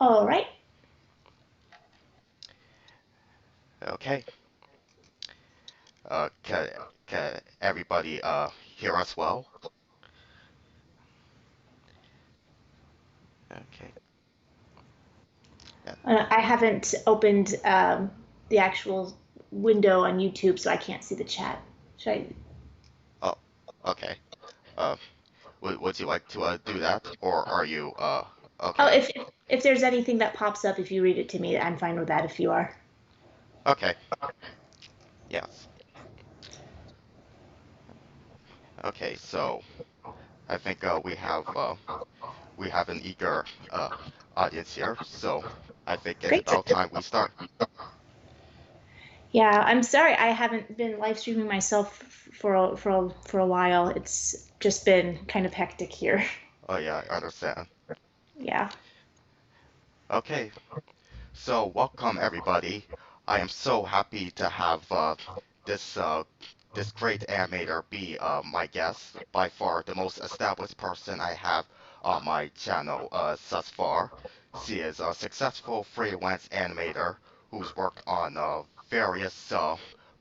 All right. Okay. Can everybody hear us well? Okay. Yeah. I haven't opened the actual window on YouTube, so I can't see the chat. Should I? Oh, okay. Uh, would you like to do that, or are you Oh, okay? if there's anything that pops up, if you read it to me, I'm fine with that. If you are. Okay. Yes. Okay. So I think we have an eager audience here. So I think it's Great. about time we start. Yeah, I'm sorry I haven't been live streaming myself for a while. It's just been kind of hectic here. Oh yeah, I understand. Yeah. Okay. So welcome everybody. I am so happy to have this this great animator be my guest. By far the most established person I have on my channel thus far. She is a successful freelance animator who's worked on various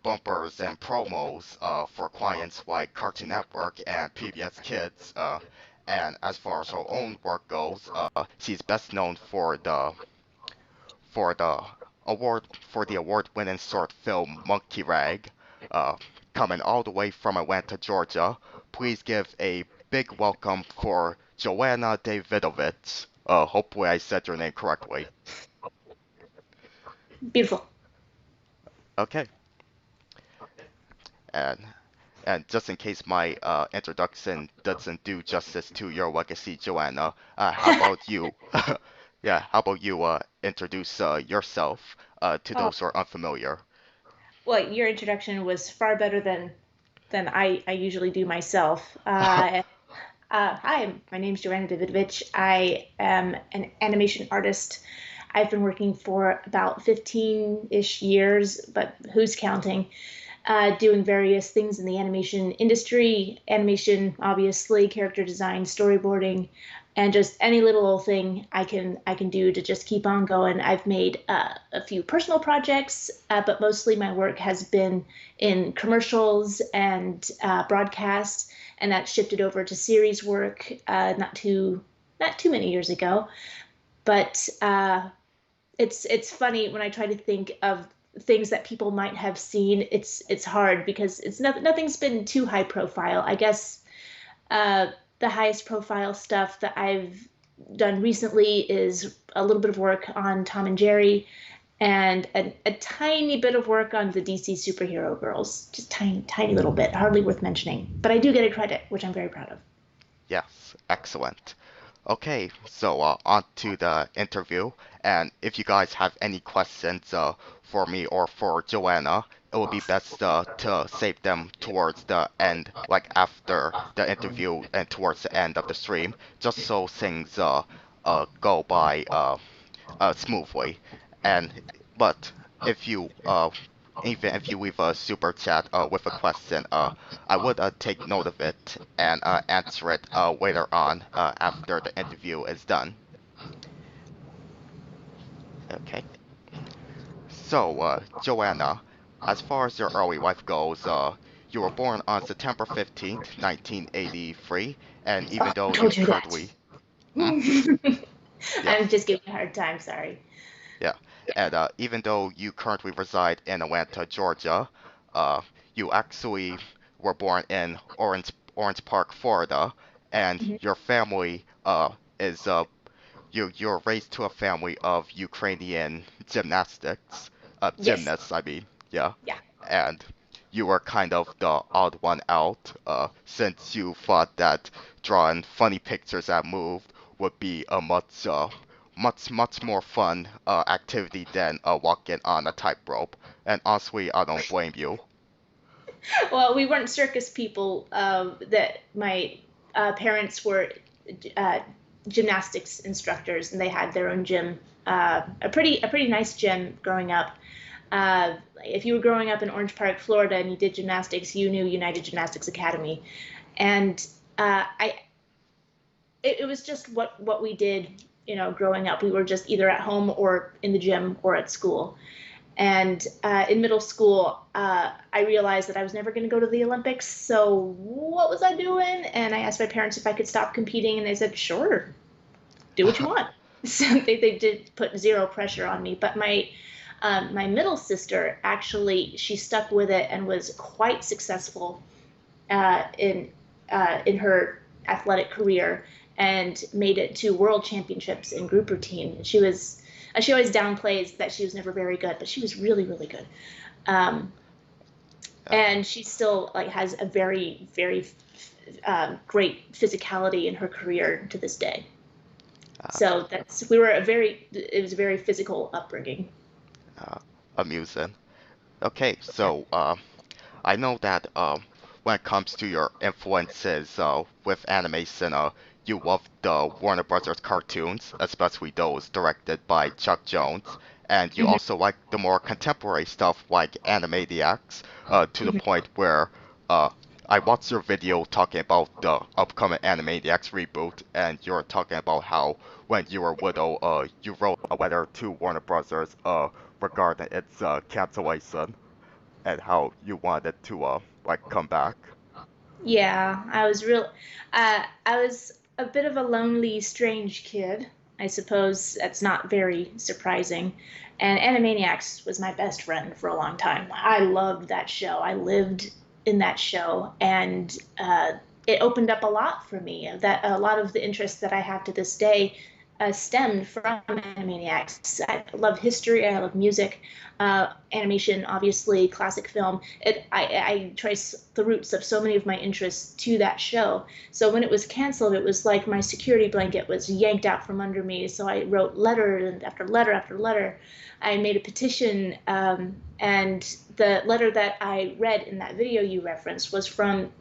bumpers and promos for clients like Cartoon Network and PBS Kids. And as far as her own work goes, she's best known for the award-winning short film Monkey Rag, uh, coming all the way from Atlanta, Georgia. Please give a big welcome for Joanna Davidovich. Hopefully I said your name correctly. Beautiful. Okay, and and just in case my introduction doesn't do justice to your legacy, Joanna, how about you? Yeah, how about you introduce yourself to Oh, those who are unfamiliar? well, your introduction was far better than I usually do myself. Hi, my name's Joanna Davidovich. I am an animation artist. I've been working for about 15-ish years, but who's counting? Doing various things in the animation industry, animation, obviously, character design, storyboarding, and just any little old thing I can do to just keep on going. I've made a few personal projects, but mostly my work has been in commercials and broadcast, and that shifted over to series work not too many years ago. But it's funny when I try to think of things that people might have seen. It's hard because nothing's been too high profile. I guess uh, the highest profile stuff that I've done recently is a little bit of work on Tom and Jerry and a tiny bit of work on the DC superhero girls. Just tiny little bit, hardly worth mentioning. But I do get a credit, which I'm very proud of. Yes, excellent. Okay, so on to the interview. And if you guys have any questions for me or for Joanna, it would be best to save them towards the end, like after the interview and towards the end of the stream, just so things go by smoothly. And but if you even if you leave a super chat with a question, I would take note of it and answer it later on after the interview is done. Okay. So, Joanna, as far as your early life goes, you were born on September 15th, 1983, and Oh, even though who you told you that? currently, hmm? I'm Yes, just giving you a hard time. Sorry. yeah, and even though you currently reside in Atlanta, Georgia, uh, you actually were born in Orange Park, Florida, and Mhm. your family is you're raised to a family of Ukrainian Yes. gymnasts, I mean, yeah, Yeah. and you were kind of the odd one out, since you thought that drawing funny pictures that moved would be a much more fun activity than walking on a tightrope. And honestly, I don't blame you. Well, we weren't circus people. That my parents were uh, gymnastics instructors, and they had their own gym. A pretty nice gym growing up. If you were growing up in Orange Park, Florida, and you did gymnastics, you knew United Gymnastics Academy, and it was just what we did growing up. We were just either at home or in the gym or at school. And in middle school, I realized that I was never going to go to the Olympics. So what was I doing? And I asked my parents if I could stop competing, and they said, "Sure, do what you want." So they did put zero pressure on me. But my middle sister actually, she stuck with it and was quite successful uh, in in her athletic career and made it to world championships in group routine. She always downplays that she was never very good, but she was really, really good. Um, Yeah. and she still like has a very, very great physicality in her career to this day. Uh, So it was a very physical upbringing. uh, Amusing. Okay, so I know that when it comes to your influences with animation, you love the Warner Brothers cartoons, especially those directed by Chuck Jones, and you Mhm, also like the more contemporary stuff like Animaniacs, to the mhm. point where uh, I watched your video talking about the upcoming Animaniacs reboot, and you're talking about how when you were little, you wrote a letter to Warner Brothers regarding its cancellation and how you wanted to like come back. Yeah, I was a bit of a lonely, strange kid. I suppose that's not very surprising. And Animaniacs was my best friend for a long time. I loved that show. I lived in that show, and it opened up a lot for me. That a lot of the interests that I have to this day stemmed from Animaniacs. I love history. I love music, animation, obviously, classic film. I trace the roots of so many of my interests to that show. So when it was canceled, it was like my security blanket was yanked out from under me. So I wrote letter and after letter after letter. I made a petition, and the letter that I read in that video you referenced was from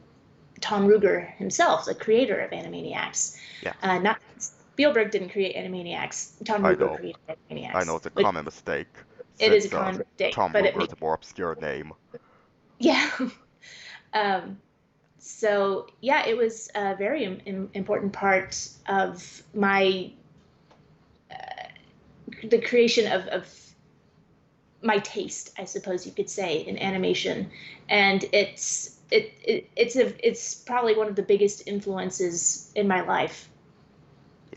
Tom Ruegger himself, the creator of Animaniacs. Yes, Not Spielberg didn't create Animaniacs. Tom I Ruegger know. created I know Animaniacs, it's a which common mistake it is a since common mistake, Tom but it Ruger made is a more obscure name. yeah. um, so yeah, it was a very important part of my the creation of my taste, I suppose you could say, in animation, and it's probably one of the biggest influences in my life.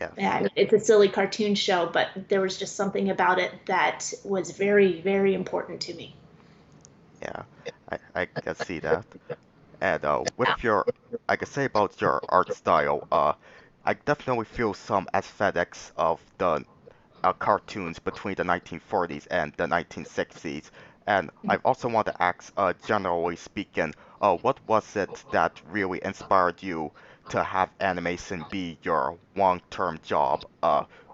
Yes, Yeah, it's a silly cartoon show, but there was just something about it that was very, very important to me. yeah, I can see that. And with your, I can say about your art style, I definitely feel some aesthetics of the cartoons between the 1940s and the 1960s. And I also want to ask, generally speaking, what was it that really inspired you to have animation be your long-term job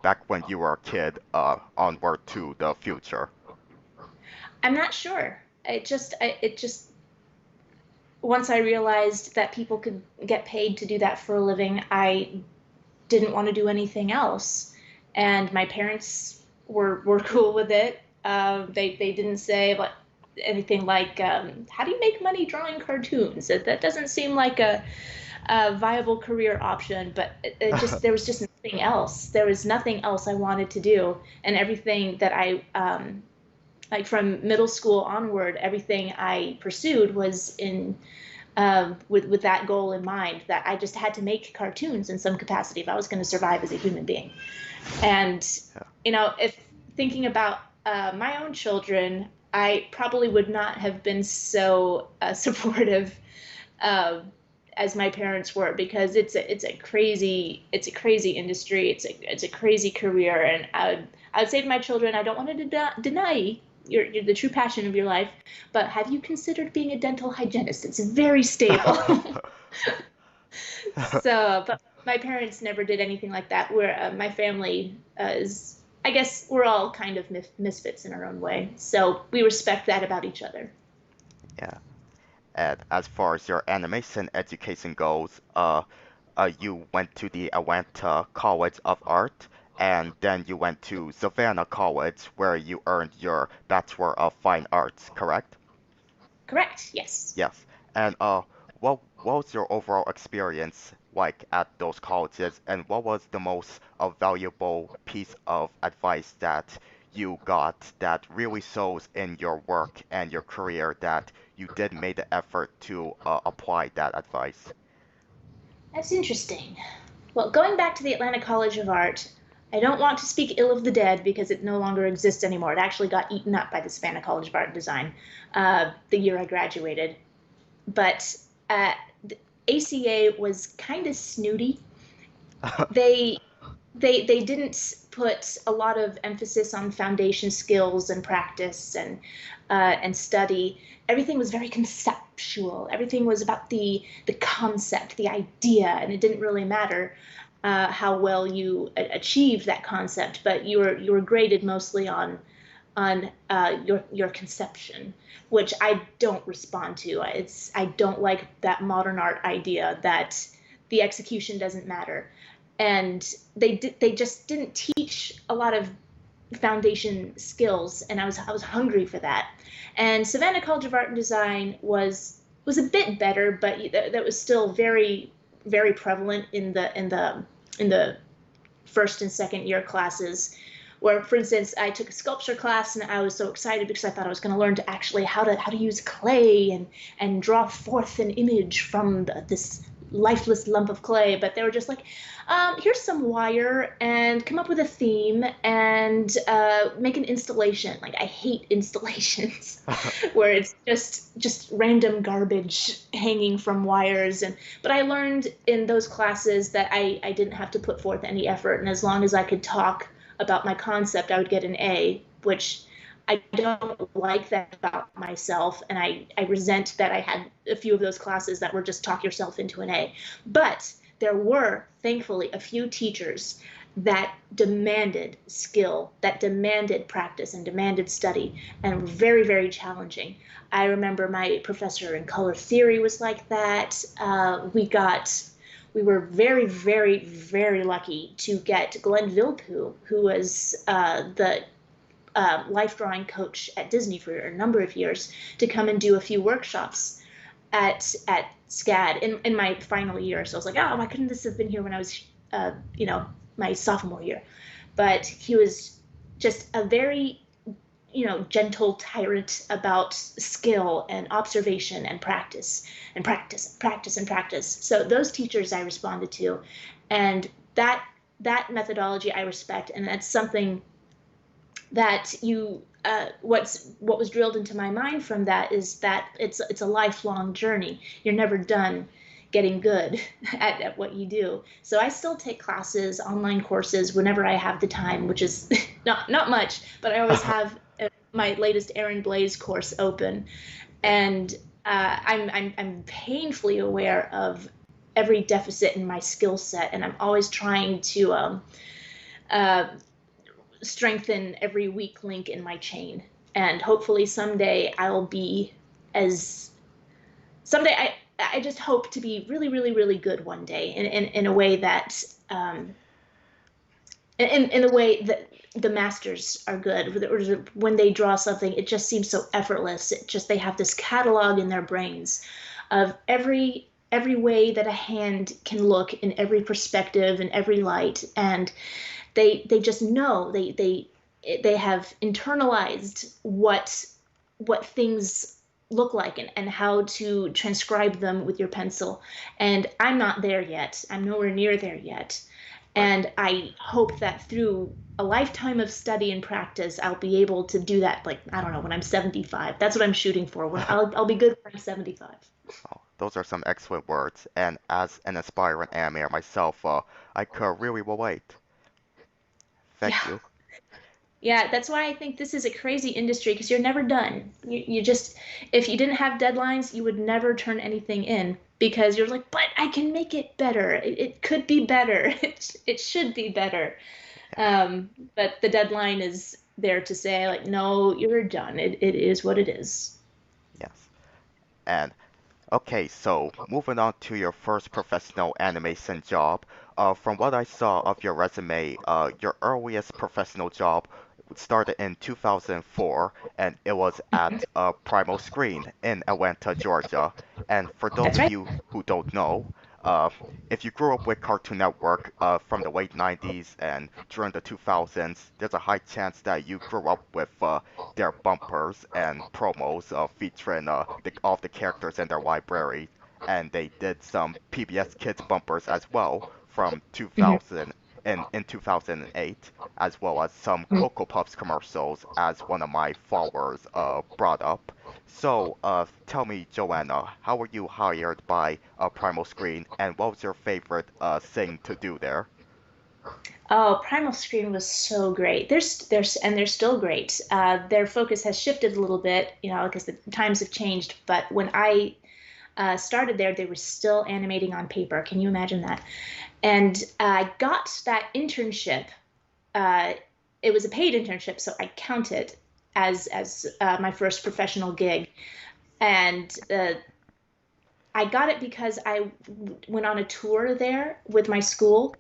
back when you were a kid onward to the future? I'm not sure. It just once I realized that people could get paid to do that for a living, I didn't want to do anything else. And my parents were cool with it. They didn't say like anything like, "How do you make money drawing cartoons?" That doesn't seem like a viable career option. But it just there was just nothing else. There was nothing else I wanted to do, and everything that I like from middle school onward, everything I pursued was in with that goal in mind that I just had to make cartoons in some capacity if I was going to survive as a human being. And Yeah. if thinking about my own children, I probably would not have been so supportive uh, as my parents were because it's a crazy industry. It's a crazy career, and I would say to my children, I don't want to deny your the true passion of your life, but have you considered being a dental hygienist? It's very stable. So, but my parents never did anything like that. Where my family is, I guess we're all kind of misfits in our own way. So we respect that about each other. Yeah. And as far as your animation education goes, you went to the Atlanta College of Art, and then you went to Savannah College, where you earned your Bachelor of Fine Arts, correct? Correct. Yes. Yes. And what was your overall experience like at those colleges, and what was the most valuable piece of advice that you got that really shows in your work and your career that you did make the effort to apply that advice? That's interesting. Well, going back to the Atlanta College of Art, I don't want to speak ill of the dead because it no longer exists anymore. It actually got eaten up by the Savannah College of Art and Design the year I graduated. But uh, the ACA was kind of snooty. They they didn't put a lot of emphasis on foundation skills and practice and study. Everything was very conceptual. Everything was about the concept, the idea, and it didn't really matter how well you achieved that concept. But you were graded mostly on your conception, which I don't respond to. I don't like that modern art idea that the execution doesn't matter, and they just didn't teach a lot of foundation skills, and I was hungry for that. And Savannah College of Art and Design was a bit better, but that was still very prevalent in the first and second year classes, where, for instance, I took a sculpture class and I was so excited because I thought I was going to learn to actually how to use clay and draw forth an image from this lifeless lump of clay. But they were just like, here's some wire and come up with a theme and make an installation. Like, I hate installations where it's just random garbage hanging from wires. And but I learned in those classes that I didn't have to put forth any effort, and as long as I could talk about my concept, I would get an A, which I don't like that about myself. And I resent that I had a few of those classes that were just talk yourself into an A. But there were, thankfully, a few teachers that demanded skill, that demanded practice and demanded study, and were very challenging. I remember my professor in color theory was like that. We were very lucky to get Glenn Vilppu, who was the life drawing coach at Disney for a number of years, to come and do a few workshops at SCAD in my final year. So I was like, oh, why couldn't this have been here when I was, my sophomore year? But he was just a very gentle tyrant about skill and observation and practice and practice, practice and practice. So those teachers I responded to, and that methodology I respect, and that's something that what was drilled into my mind from that is that it's a lifelong journey. You're never done getting good at what you do. So I still take classes, online courses whenever I have the time, which is not much, but I always have my latest Aaron Blaze course open, and I'm painfully aware of every deficit in my skill set, and I'm always trying to uh, strengthen every weak link in my chain. And hopefully someday I'll be as someday I just hope to be really good one day in a way that in the way that the masters are good, or when they draw something, it just seems so effortless. It just, they have this catalog in their brains of every way that a hand can look in every perspective and every light, and they just know, they have internalized what things look like, and how to transcribe them with your pencil. And I'm not there yet. I'm nowhere near there yet. Right. And I hope that through a lifetime of study and practice, I'll be able to do that. Like, I don't know, when I'm 75. That's what I'm shooting for. When I'll be good when I'm 75. Oh, those are some excellent words, and as an aspiring animator myself, I could really relate. Thank Yeah. you. Yeah, that's why I think this is a crazy industry, because you're never done. You just, if you didn't have deadlines, you would never turn anything in, because you're like, but I can make it better. It could be better. It should be better. But the deadline is there to say, like, no, you're done. It is what it is. Yes. And okay, so moving on to your first professional animation job. From what I saw of your resume, your earliest professional job started in 2004, and it was at Primal Screen in Atlanta, Georgia. And for those That's of right. you who don't know, uh, if you grew up with Cartoon Network from the late 90s and during the 2000s, there's a high chance that you grew up with their bumpers and promos featuring all the characters in their library. And they did some PBS Kids bumpers as well from Mhm. 2000 in 2008, as well as some Cocoa Puffs commercials, as one of my followers brought up. So, tell me, Joanna, how were you hired by Primal Screen, and what was your favorite thing to do there? Oh, Primal Screen was so great. They're still great. Their focus has shifted a little bit, because the times have changed. But when I started there, they were still animating on paper. Can you imagine that? And I got that internship. Uh, it was a paid internship, so I count it as my first professional gig. And I got it because I went on a tour there with my school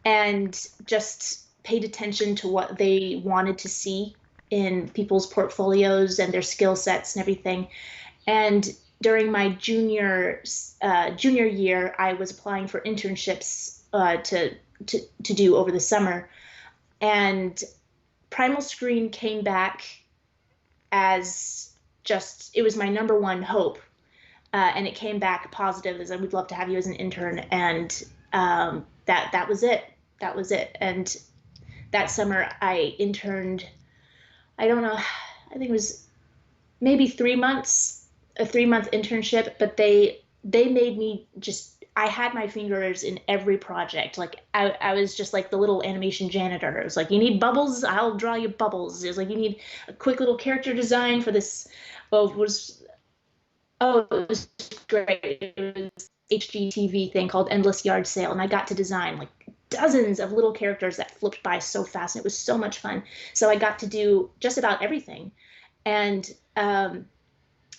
and just paid attention to what they wanted to see in people's portfolios and their skill sets and everything. And during my junior year, I was applying for internships to do over the summer, and Primal Screen came back as just it was my number one hope, and it came back positive as I would love to have you as an intern, and that was it. That was it. And that summer I interned. I don't know. I think it was maybe 3 months, a 3 month internship, but they made me just I had my fingers in every project. Like I was just like the little animation janitor. It was like, you need bubbles, I'll draw you bubbles. It was like, you need a quick little character design for this. It was great. It was HGTV thing called Endless Yard Sale, and I got to design like dozens of little characters that flipped by so fast, and it was so much fun. So I got to do just about everything, and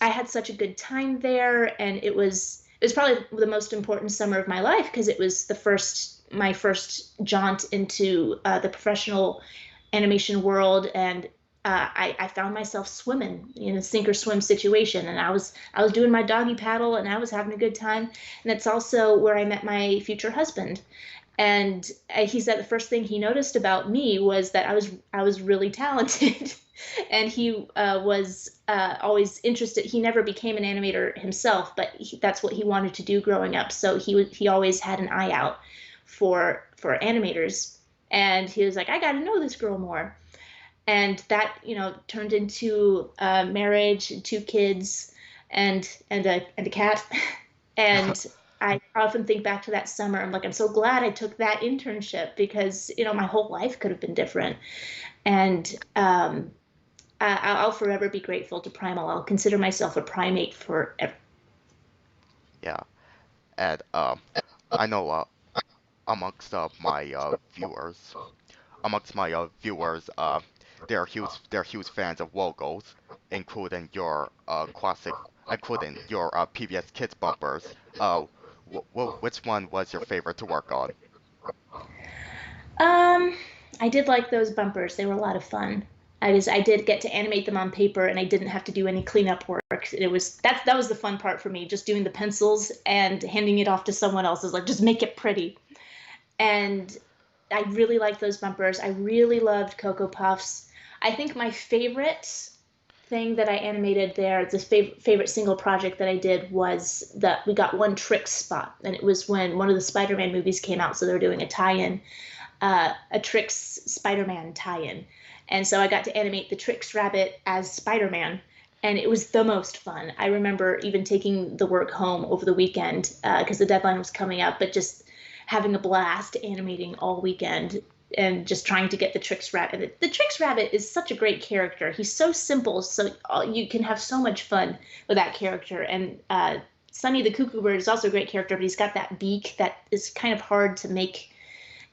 I had such a good time there, and it was probably the most important summer of my life because it was the first my first jaunt into the professional animation world, and I found myself swimming in a sink or swim situation, and I was doing my doggy paddle, and I was having a good time, and it's also where I met my future husband. And he said the first thing he noticed about me was that I was really talented, and he was always interested. He never became an animator himself, but that's what he wanted to do growing up. So he always had an eye out for animators, and he was like, I got to know this girl more. And that turned into marriage and two kids and a cat. And I often think back to that summer. I'm like, I'm so glad I took that internship because my whole life could have been different. And I'll forever be grateful to Primal. I'll consider myself a primate forever. Yeah, and I know amongst my viewers, they're huge fans of logos, including your including your PBS Kids bumpers. Which one was your favorite to work on? Um, I did like those bumpers. They were a lot of fun. I did get to animate them on paper, and I didn't have to do any cleanup work. That was the fun part for me, just doing the pencils and handing it off to someone else. Is like, just make it pretty. And I really liked those bumpers. I really loved Cocoa Puffs. I think my favorite thing that I animated there, the favorite single project that I did was that we got one trick spot, and it was when one of the Spider-Man movies came out, so they were doing a tie-in, a Trix Spider-Man tie-in, and so I got to animate the Trix Rabbit as Spider-Man, and it was the most fun. I remember even taking the work home over the weekend because the deadline was coming up, but just having a blast animating all weekend and just trying to get the Trix Rabbit. The Trix Rabbit is such a great character. He's so simple, so you can have so much fun with that character. And Sonny the Cuckoo Bird is also a great character, but he's got that beak that is kind of hard to make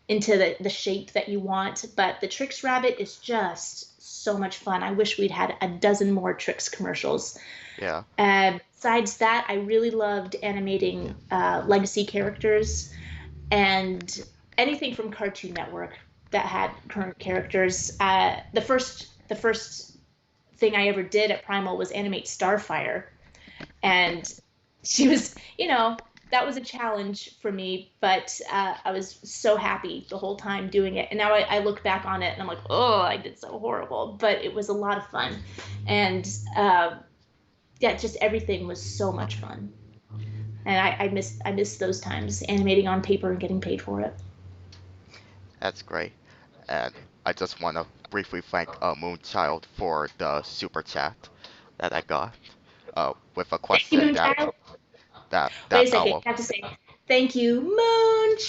into the shape that you want. But the Trix Rabbit is just so much fun. I wish we'd had a dozen more Trix commercials. Yeah. Besides that, I really loved animating legacy characters and anything from Cartoon Network that had current characters. The first thing I ever did at Primal was animate Starfire, and she was that was a challenge for me, but I was so happy the whole time doing it. And now I look back on it and I'm like, oh, I did so horrible, but it was a lot of fun. And yeah, just everything was so much fun. And I miss those times animating on paper and getting paid for it. That's great. And I just want to briefly thank Moonchild for the super chat that I got with a Thank you, question Moonchild. that Wait a second. I'll I have to say, thank you, Moonchild.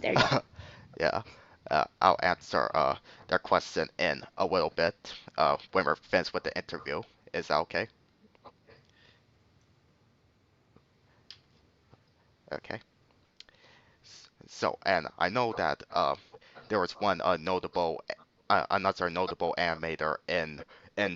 There you go. yeah, I'll answer that question in a little bit when we're finished with the interview. Is that okay? Okay. So, and I know that there was one another notable animator in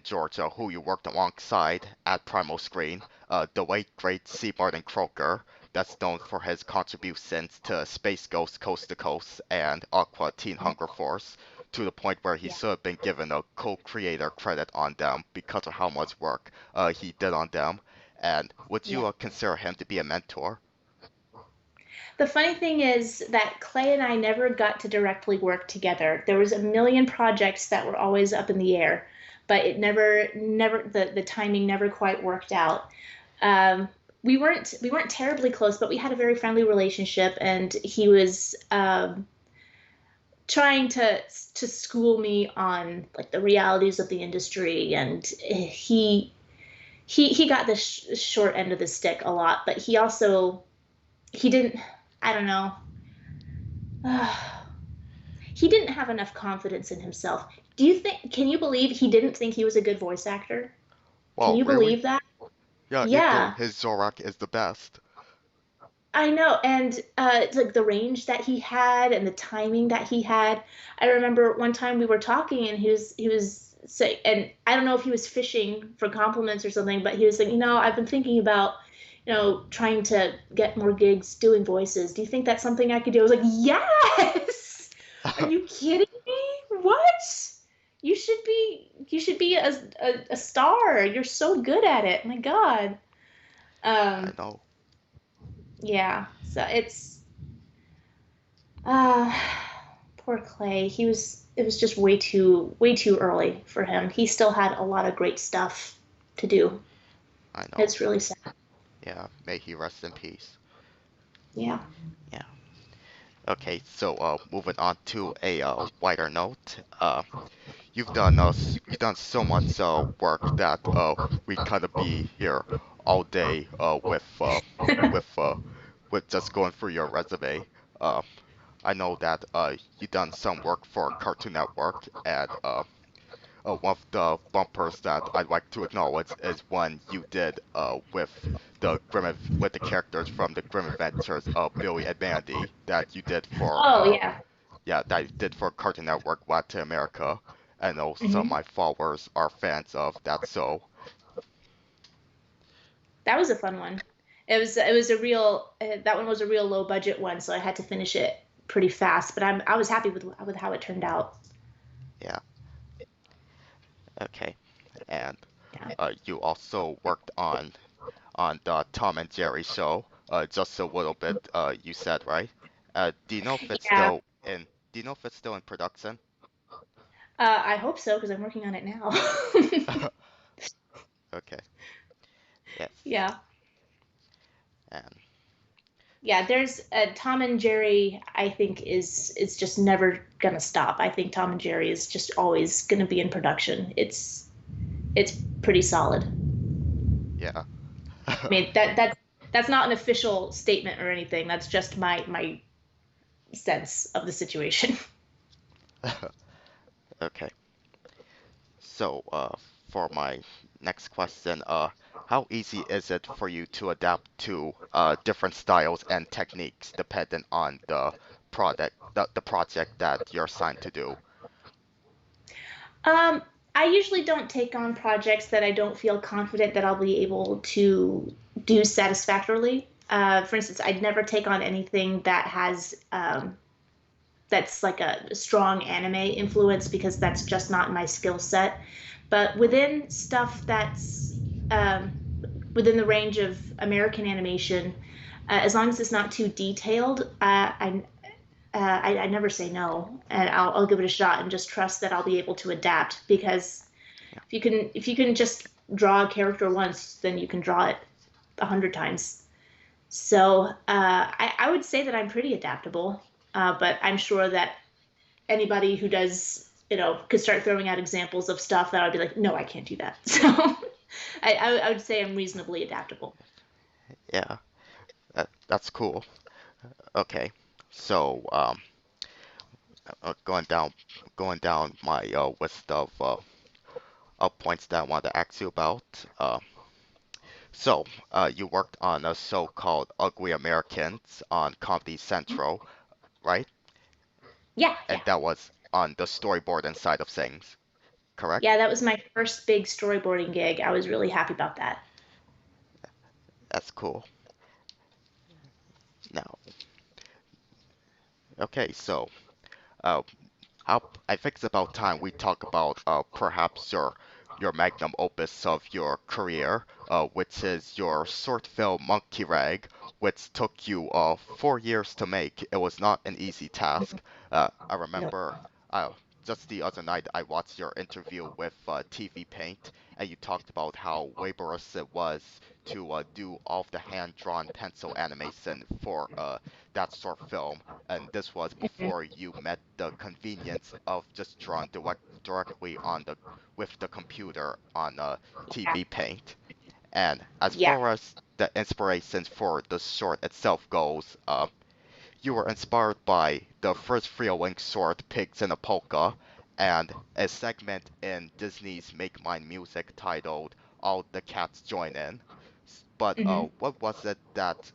Georgia who you worked alongside at Primal Screen, the late great C. Martin Croker, that's known for his contributions to Space Ghost Coast to Coast and Aqua Teen Hunger Force, to the point where he Yeah, should have been given a co-creator credit on them because of how much work he did on them. And would yeah. you consider him to be a mentor? The funny thing is that Clay and I never got to directly work together. There was a million projects that were always up in the air, but it never the timing never quite worked out. Um, we weren't terribly close, but we had a very friendly relationship, and he was trying to school me on like the realities of the industry, and he got the short end of the stick a lot, but he didn't. I don't know. He didn't have enough confidence in himself. Do you think, can you believe he didn't think he was a good voice actor? Can Well, you really? believe that? Yeah, you do. Yeah, His Zorak is the best. I know. And like the range that he had and the timing that he had. I remember one time we were talking and he was saying, and I don't know if he was fishing for compliments or something, but he was like, I've been thinking about, trying to get more gigs doing voices. Do you think that's something I could do? I was like, yes. Are you kidding me? What? You should be a star. You're so good at it. My God. I Um, know. yeah. So it's uh poor Clay. It was just way too early for him. He still had a lot of great stuff to do. I know. It's really sad. Yeah, may he rest in peace. Yeah. Yeah. Okay, so moving on to a wider note. You've done so much work that we kind of be here all day with with just going through your resume. Uh, I know that you've done some work for Cartoon Network, and one of the bumpers that I'd like to acknowledge is one you did with the characters from the Grim Adventures of Billy and Mandy that you did for Oh yeah. that you did for Cartoon Network Latin America. I know some of Hmm. my followers are fans of that, so That was a fun one. It was a real that one was a real low budget one, so I had to finish it pretty fast. But I was happy with how it turned out. yeah, okay. And Yeah. you also worked on the Tom and Jerry show, just a little bit. You said, right? Do you know if it's Yeah. still in? Do you know if it's still in production? I hope so because I'm working on it now. Okay. Yes. Yeah. And Yeah, there's Tom and Jerry. I think is just never gonna stop. I think Tom and Jerry is just always gonna be in production. It's pretty solid. yeah. I mean that's not an official statement or anything. That's just my sense of the situation. Okay. So, for my next question, how easy is it for you to adapt to different styles and techniques dependent on the project that you're assigned to do? Um, I usually don't take on projects that I don't feel confident that I'll be able to do satisfactorily. For instance, I'd never take on anything that has that's like a strong anime influence because that's just not my skill set. But within stuff that's um, within the range of American animation, as long as it's not too detailed, I never say no, and I'll give it a shot and just trust that I'll be able to adapt. Because Yeah. if you can just draw a character once, then you can draw it 100 times. So I would say that I'm pretty adaptable, but I'm sure that anybody who does, could start throwing out examples of stuff that I'd be like, no, I can't do that. So I would say I'm reasonably adaptable. Yeah. That's cool. Okay. So, going down my list of points that I want to ask you about. You worked on a show called Ugly Americans on Comedy Central, right? Yeah, And yeah. that was on the storyboard and side of things, correct? Yeah, that was my first big storyboarding gig. I was really happy about that. That's cool. Now, okay, so uh, how, I think it's about time we talk about perhaps your magnum opus of your career, which is your short film Monkey Rag, which took you 4 years to make. It was not an easy task. I No. remember uh, just the other night I watched your interview with TV Paint, and you talked about how laborious it was to do all of the hand-drawn pencil animation for that short film, and this was Mhm. before you met the convenience of just drawing directly on the with the computer on Yeah, TV Paint. And as yeah, far as the inspiration for the short itself goes, you were inspired by the first Free-A-Link short, Pigs in a Polka, and a segment in Disney's Make Mine Music titled All the Cats Join In. But hmm what was it that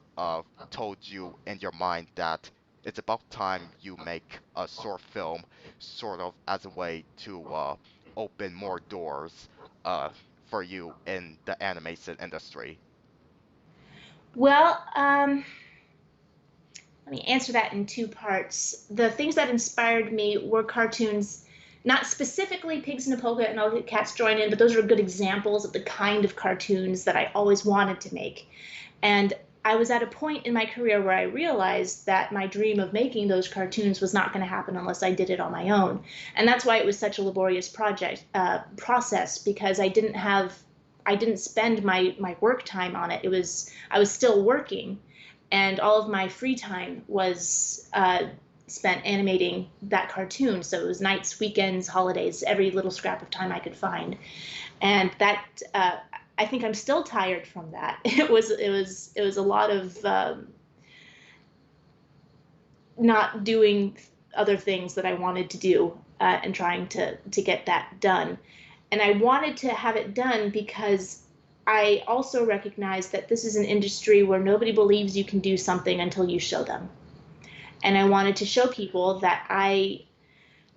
told you in your mind that it's about time you make a short film, sort of as a way to open more doors uh, for you in the animation industry? Well, let me answer that in two parts. The things that inspired me were cartoons, not specifically Pigs in a Polka and All the Cats Join In, but those are good examples of the kind of cartoons that I always wanted to make. And I was at a point in my career where I realized that my dream of making those cartoons was not going to happen unless I did it on my own. And that's why it was such a laborious process, because I didn't spend my work time on it. I was still working, and all of my free time was spent animating that cartoon. So it was nights, weekends, holidays, every little scrap of time I could find. And that I think I'm still tired from that. It was a lot of not doing other things that I wanted to do, and trying to get that done. And I wanted to have it done because I also recognize that this is an industry where nobody believes you can do something until you show them. And I wanted to show people that I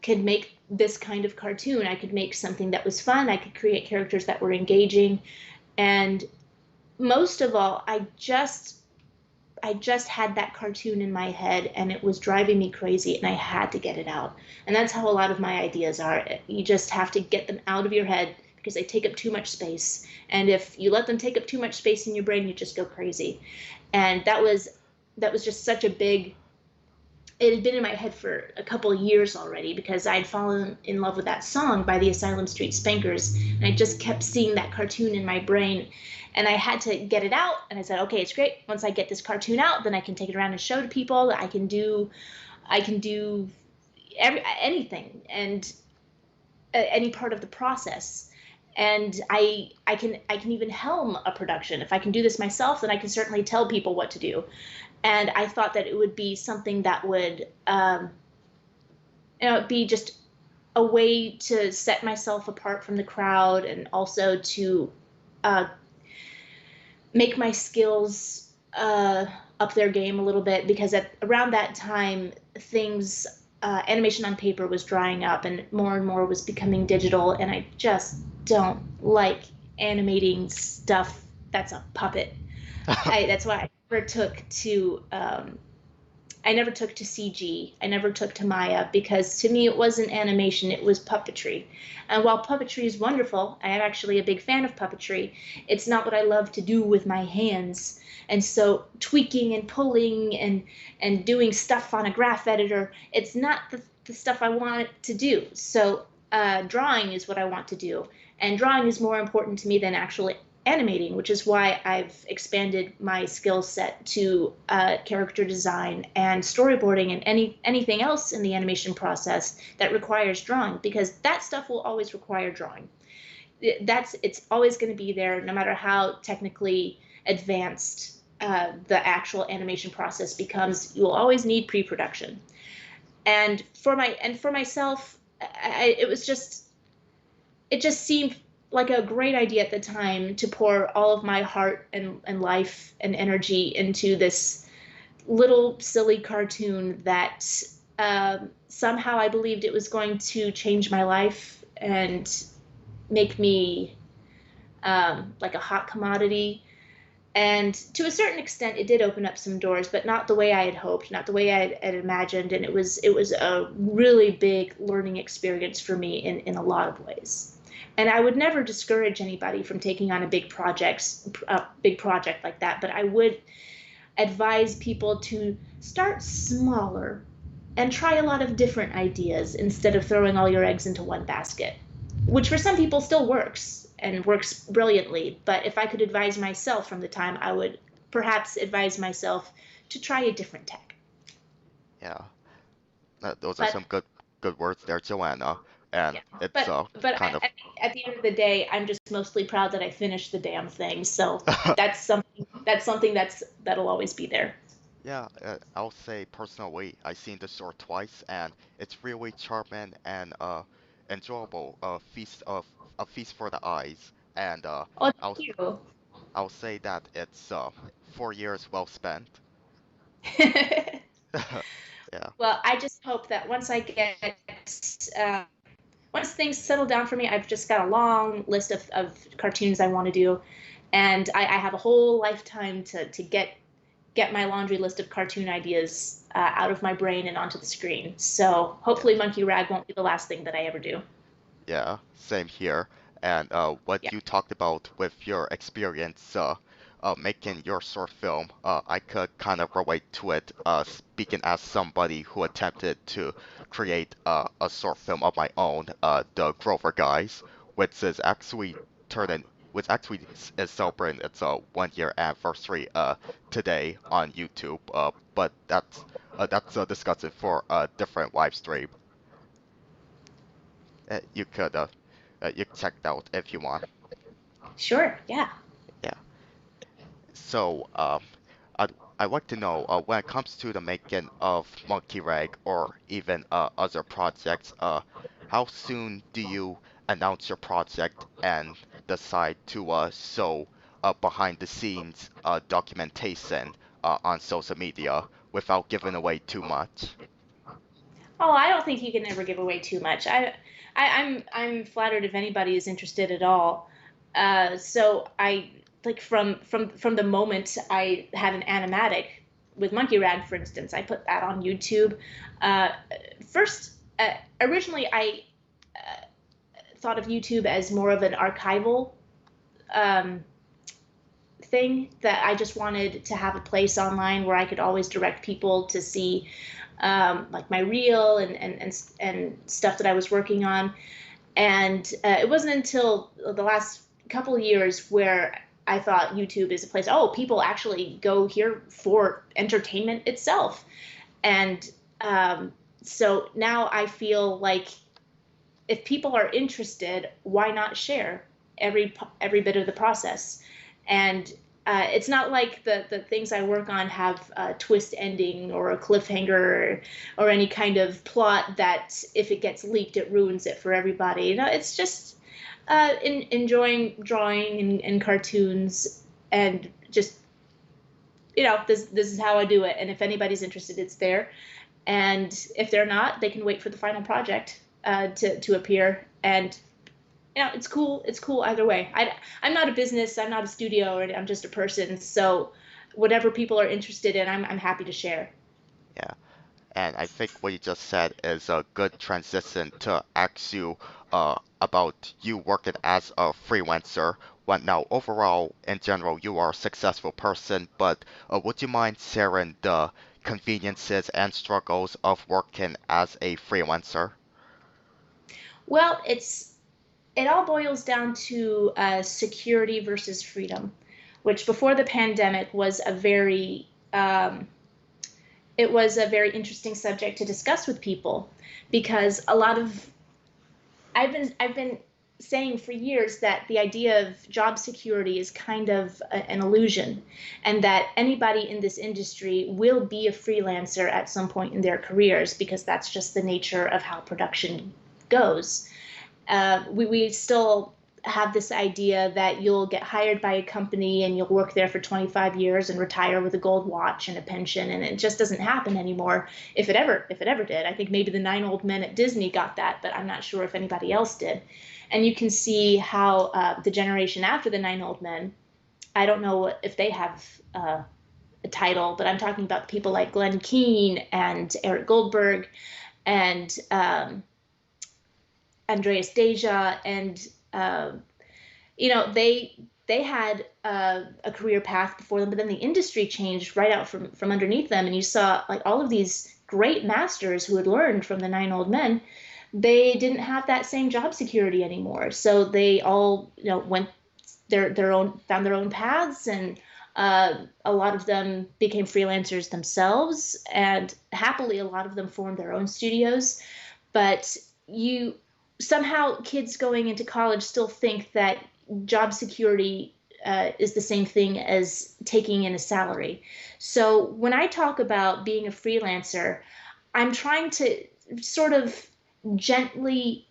could make this kind of cartoon. I could make something that was fun. I could create characters that were engaging. And most of all, I just had that cartoon in my head and it was driving me crazy and I had to get it out. And that's how a lot of my ideas are. You just have to get them out of your head because they take up too much space. And if you let them take up too much space in your brain, you just go crazy. And that was just such a big, it had been in my head for a couple of years already because I'd fallen in love with that song by the Asylum Street Spankers, and I just kept seeing that cartoon in my brain, and I had to get it out. And I said, okay, it's great. Once I get this cartoon out, then I can take it around and show to people. I can do anything and any part of the process. And I can even helm a production. If I can do this myself, then I can certainly tell people what to do. And I thought that it would be something that would, be just a way to set myself apart from the crowd and also to uh, make my skills up their game a little bit because around that time things animation on paper was drying up and more was becoming digital, and I just don't like animating stuff that's a puppet. That's why I never took to I never took to CG. I never took to Maya because to me it wasn't animation, it was puppetry. And while puppetry is wonderful, I am actually a big fan of puppetry, it's not what I love to do with my hands. And so tweaking and pulling and doing stuff on a graph editor, it's not the stuff I want to do. So drawing is what I want to do. And drawing is more important to me than actually animating, which is why I've expanded my skill set to character design and storyboarding and anything else in the animation process that requires drawing, because that stuff will always require drawing. It's always going to be there, no matter how technically advanced the actual animation process becomes. You'll always need pre-production. And for myself, it just seemed like a great idea at the time to pour all of my heart and life and energy into this little silly cartoon that somehow I believed it was going to change my life and make me like a hot commodity. And to a certain extent, it did open up some doors, but not the way I had hoped, not the way I had imagined. And it was a really big learning experience for me in a lot of ways. And I would never discourage anybody from taking on a big project like that, but I would advise people to start smaller and try a lot of different ideas instead of throwing all your eggs into one basket, which for some people still works and works brilliantly. But if I could advise myself from the time, I would perhaps advise myself to try a different tech. Yeah, those are But some good words there, Joanna. And yeah, it's but kind of at the end of the day, I'm just mostly proud that I finished the damn thing. So that's something that'll always be there. yeah, I'll say personally, I seen the short twice, and it's really charming and enjoyable. A feast for the eyes, and Oh, I'll thank you. I'll say that it's 4 years well spent. Yeah, Well, I just hope that uh, once things settle down for me, I've just got a long list of cartoons I want to do, and I have a whole lifetime to get my laundry list of cartoon ideas out of my brain and onto the screen. So yeah. hopefully, Monkey Rag won't be the last thing that I ever do. Yeah, same here. And what Yeah. you talked about with your experience making your short film, I could kind of relate to it, speaking as somebody who attempted to create a short film of my own, The Grover Guys, which is actually turning, which actually is celebrating its 1 year anniversary today on YouTube. But that's a discussion for a different live stream. You could you can check it out if you want. Sure. Yeah. Yeah. So I'd like to know when it comes to the making of Monkey Rag or even other projects, how soon do you announce your project and decide to show behind the scenes documentation on social media without giving away too much? Oh, I don't think you can ever give away too much. I'm flattered if anybody is interested at all. So I like from the moment I had an animatic with Monkey Rag, for instance, I put that on YouTube. Uh, first, originally I thought of YouTube as more of an archival um, thing that I just wanted to have a place online where I could always direct people to see like my reel and stuff that I was working on. And it wasn't until the last couple of years where I thought YouTube is a place, oh, people actually go here for entertainment itself. And so now I feel like if people are interested, why not share every bit of the process? And it's not like the things I work on have a twist ending or a cliffhanger or any kind of plot that if it gets leaked, it ruins it for everybody. You know, it's just enjoying drawing and cartoons and just this is how I do it. And if anybody's interested, it's there. And if they're not, they can wait for the final project to appear. And it's cool. It's cool either way. I'm not a business. I'm not a studio. Or I'm just a person. So whatever people are interested in, I'm happy to share. Yeah. And I think what you just said is a good transition to ask you about you working as a freelancer. What now, overall, in general, you are a successful person, but would you mind sharing the conveniences and struggles of working as a freelancer? Well, it all boils down to security versus freedom, which before the pandemic was a very it was a very interesting subject to discuss with people because a lot of I've been saying for years that the idea of job security is kind of an illusion, and that anybody in this industry will be a freelancer at some point in their careers because that's just the nature of how production goes. We still have this idea that you'll get hired by a company and you'll work there for 25 years and retire with a gold watch and a pension, and it just doesn't happen anymore. If it ever did, I think maybe the 9 old men at Disney got that, but I'm not sure if anybody else did. And you can see how the generation after the 9 old men, I don't know if they have a title, but I'm talking about people like Glenn Keane and Eric Goldberg and Andreas Deja, and uh, they had a career path before them, but then the industry changed right out from underneath them, and you saw like all of these great masters who had learned from the 9 old men. They didn't have that same job security anymore, so they all went their own found their own paths, and a lot of them became freelancers themselves, and happily a lot of them formed their own studios. But you somehow kids going into college still think that job security is the same thing as taking in a salary. So when I talk about being a freelancer, I'm trying to sort of gently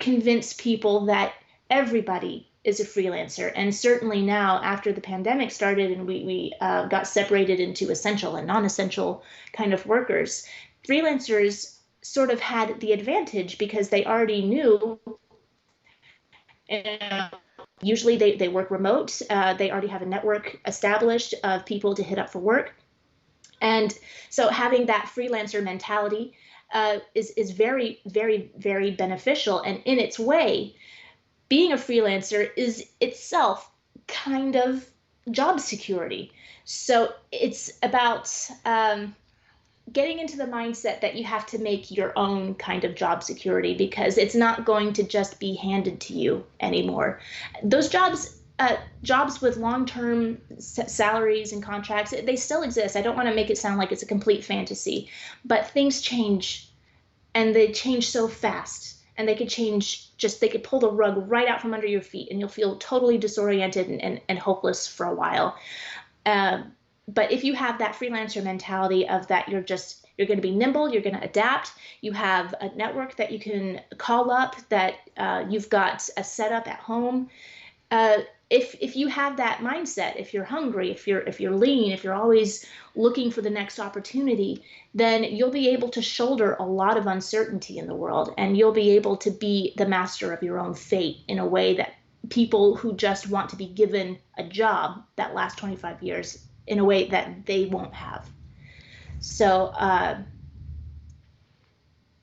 convince people that everybody is a freelancer. And certainly now, after the pandemic started and we got separated into essential and non essential kind of workers, freelancers sort of had the advantage because they already knew. Uh, Usually they work remote. They already have a network established of people to hit up for work. And so having that freelancer mentality is very, very, very beneficial. And in its way, being a freelancer is itself kind of job security. So it's about getting into the mindset that you have to make your own kind of job security because it's not going to just be handed to you anymore. Those jobs with long-term salaries and contracts, they still exist. I don't want to make it sound like it's a complete fantasy, but things change, and they change so fast, and they could pull the rug right out from under your feet, and you'll feel totally disoriented and hopeless for a while. um, but if you have that freelancer mentality of that you're going to be nimble, you're going to adapt, you have a network that you can call up, that you've got a setup at home. uh, if you have that mindset, if you're hungry, if you're lean, if you're always looking for the next opportunity, then you'll be able to shoulder a lot of uncertainty in the world, and you'll be able to be the master of your own fate in a way that people who just want to be given a job that lasts 25 years in a way that they won't have. So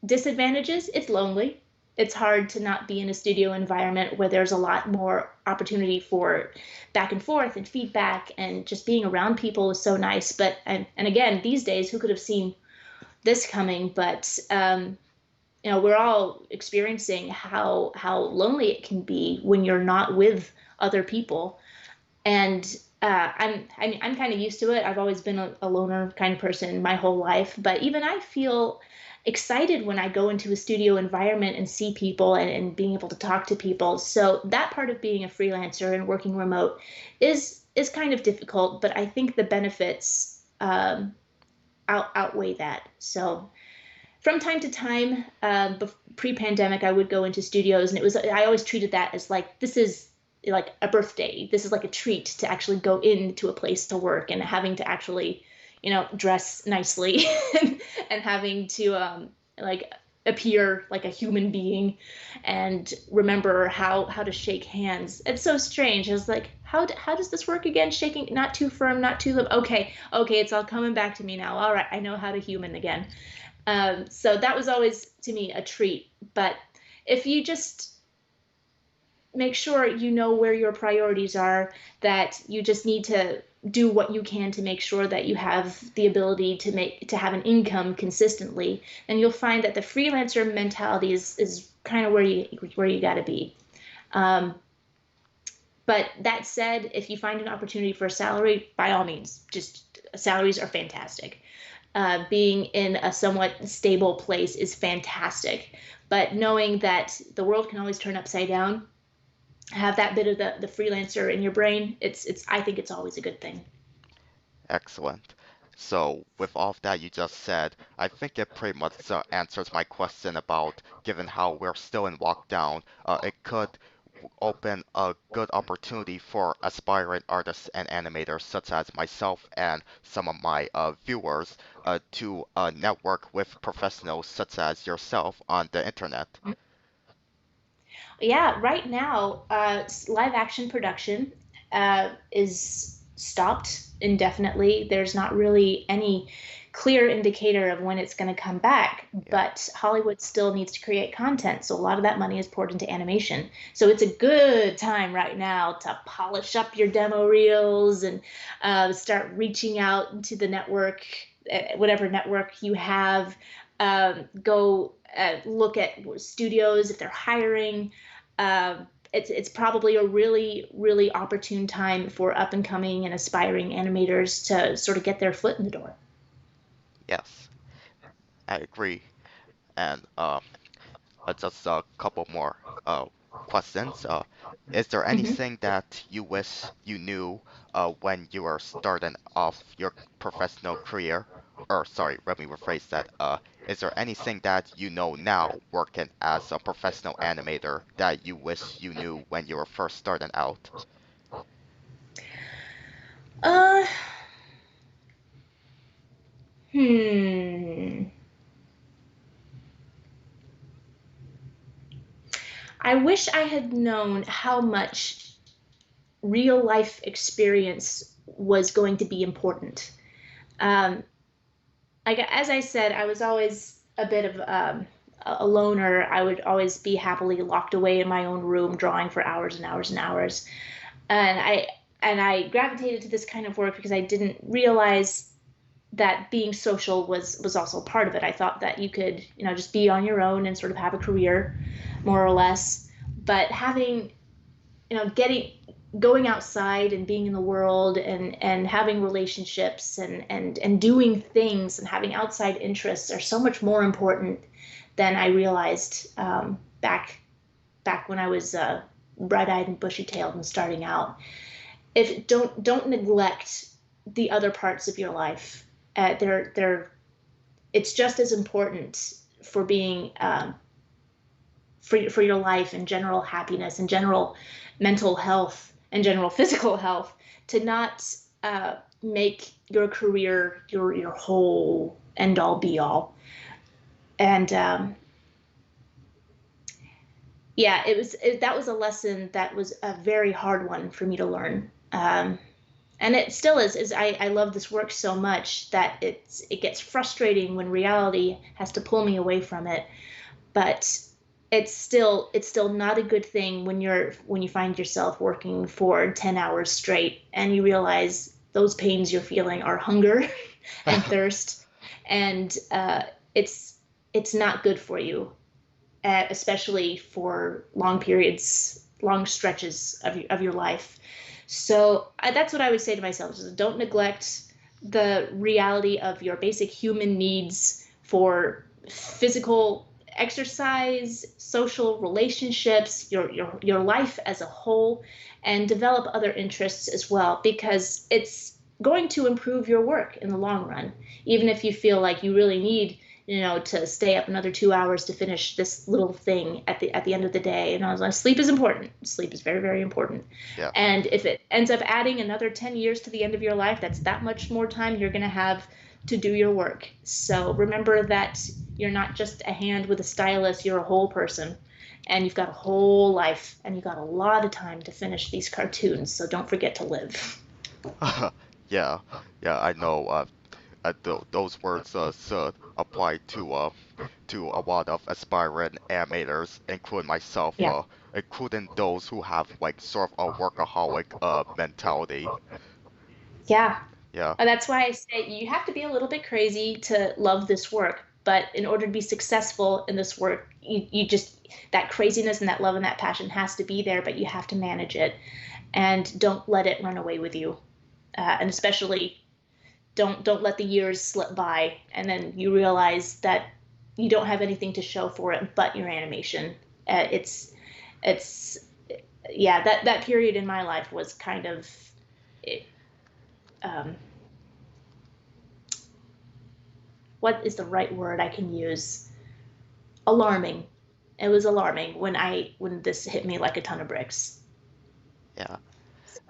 disadvantages, it's lonely. It's hard to not be in a studio environment where there's a lot more opportunity for back and forth and feedback, and just being around people is so nice. But and again, these days, who could have seen this coming? But we're all experiencing how lonely it can be when you're not with other people. And I'm kind of used to it. I've always been a loner kind of person my whole life, but even I feel excited when I go into a studio environment and see people, and being able to talk to people. So that part of being a freelancer and working remote is kind of difficult, but I think the benefits outweigh that. So from time to time, pre-pandemic, I would go into studios, and I always treated that as like, this is like a birthday. This is like a treat to actually go into a place to work, and having to actually, dress nicely and having to like appear like a human being and remember how to shake hands. It's so strange. I was like, how does this work again? Shaking, not too firm, not too okay, okay, it's all coming back to me now. All right, I know how to human again. So that was always to me a treat. But if you just make sure you know where your priorities are, that you just need to do what you can to make sure that you have the ability to have an income consistently, and you'll find that the freelancer mentality is kind of where you got to be. Um, but that said, if you find an opportunity for a salary, by all means, just salaries are fantastic. Being in a somewhat stable place is fantastic. But knowing that the world can always turn upside down, have that bit of the freelancer in your brain, it's I think it's always a good thing. Excellent. So, with all of that you just said, I think it pretty much answers my question about given how we're still in lockdown, it could open a good opportunity for aspiring artists and animators such as myself and some of my viewers to network with professionals such as yourself on the internet. Yeah, right now, live action production is stopped indefinitely. There's not really any clear indicator of when it's going to come back, Yeah. but Hollywood still needs to create content. So a lot of that money is poured into animation. So it's a good time right now to polish up your demo reels and start reaching out to the network, whatever network you have. Go look at studios if they're hiring. It's probably a really opportune time for up and coming and aspiring animators to sort of get their foot in the door. Yes, I agree. And just a couple more questions. Is there Mm-hmm. anything that you wish you knew when you were starting off your professional career? Or sorry, let me rephrase that. Is there anything that you know now working as a professional animator that you wish you knew when you were first starting out? Uh, hmm. I wish I had known how much real life experience was going to be important. Um, as I said, I was always a bit of a loner. I would always be happily locked away in my own room, drawing for hours and hours and hours. And I gravitated to this kind of work because I didn't realize that being social was also part of it. I thought that you could, just be on your own and sort of have a career, more or less. But having, getting going outside and being in the world and having relationships and doing things and having outside interests are so much more important than I realized back when I was bright-eyed and bushy-tailed and starting out. If don't neglect the other parts of your life. They're it's just as important for being for your life and general happiness and general mental health and general physical health to not make your career your whole end all be all. And yeah, that was a lesson that was a very hard one for me to learn. And it still is I love this work so much that it gets frustrating when reality has to pull me away from it. But it's still not a good thing when you find yourself working for 10 hours straight and you realize those pains you're feeling are hunger and thirst, and it's not good for you, especially for long periods, long stretches of your life. So that's what I would say to myself: is don't neglect the reality of your basic human needs for physical exercise, social relationships, your life as a whole, and develop other interests as well, because it's going to improve your work in the long run. Even if you feel like you really need, to stay up another 2 hours to finish this little thing at the end of the day. And I was like, sleep is important. Sleep is very, very important. Yes. And if it ends up adding another 10 years to the end of your life, that's that much more time you're going to have to do your work. So remember that You're not just a hand with a stylus, you're a whole person. And you've got a whole life, and you've got a lot of time to finish these cartoons, so don't forget to live. Yeah, yeah, I know. Th those words apply to a lot of aspiring animators, including myself, Yeah. including those who have like sort of a workaholic mentality. Yeah. Yeah. That's why I say you have to be a little bit crazy to love this work. But in order to be successful in this work, you just, that craziness and that love and that passion has to be there, but you have to manage it and don't let it run away with you. And especially don't let the years slip by and then you realize that you don't have anything to show for it but your animation. It's yeah, that period in my life was kind of it, um, what is the right word I can use? Alarming. It was alarming when this hit me like a ton of bricks. Yeah, So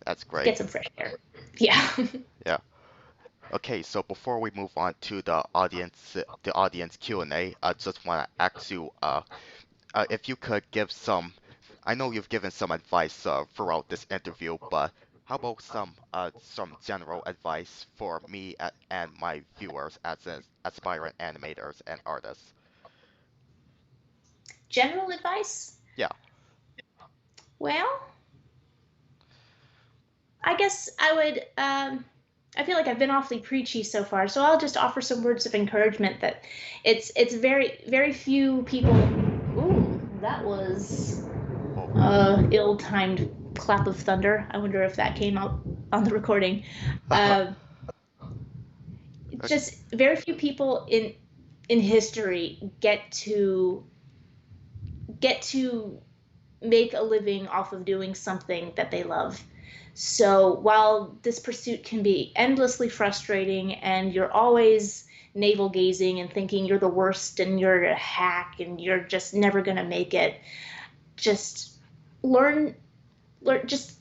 that's great. get some fresh air. Yeah. Yeah. Okay, so before we move on to the audience Q&A, I just want to ask you, if you could give some, I know you've given some advice throughout this interview, but how about some general advice for me and my viewers as aspiring animators and artists? General advice? Yeah. Well, I guess I would. I feel like I've been awfully preachy so far, so I'll just offer some words of encouragement. That it's very few people. Ooh, that was Oh. ill-timed clap of thunder. I wonder if that came out on the recording. Uh, just very few people in history get to make a living off of doing something that they love. So while this pursuit can be endlessly frustrating and you're always navel gazing and thinking you're the worst and you're a hack and you're just never going to make it, just learn just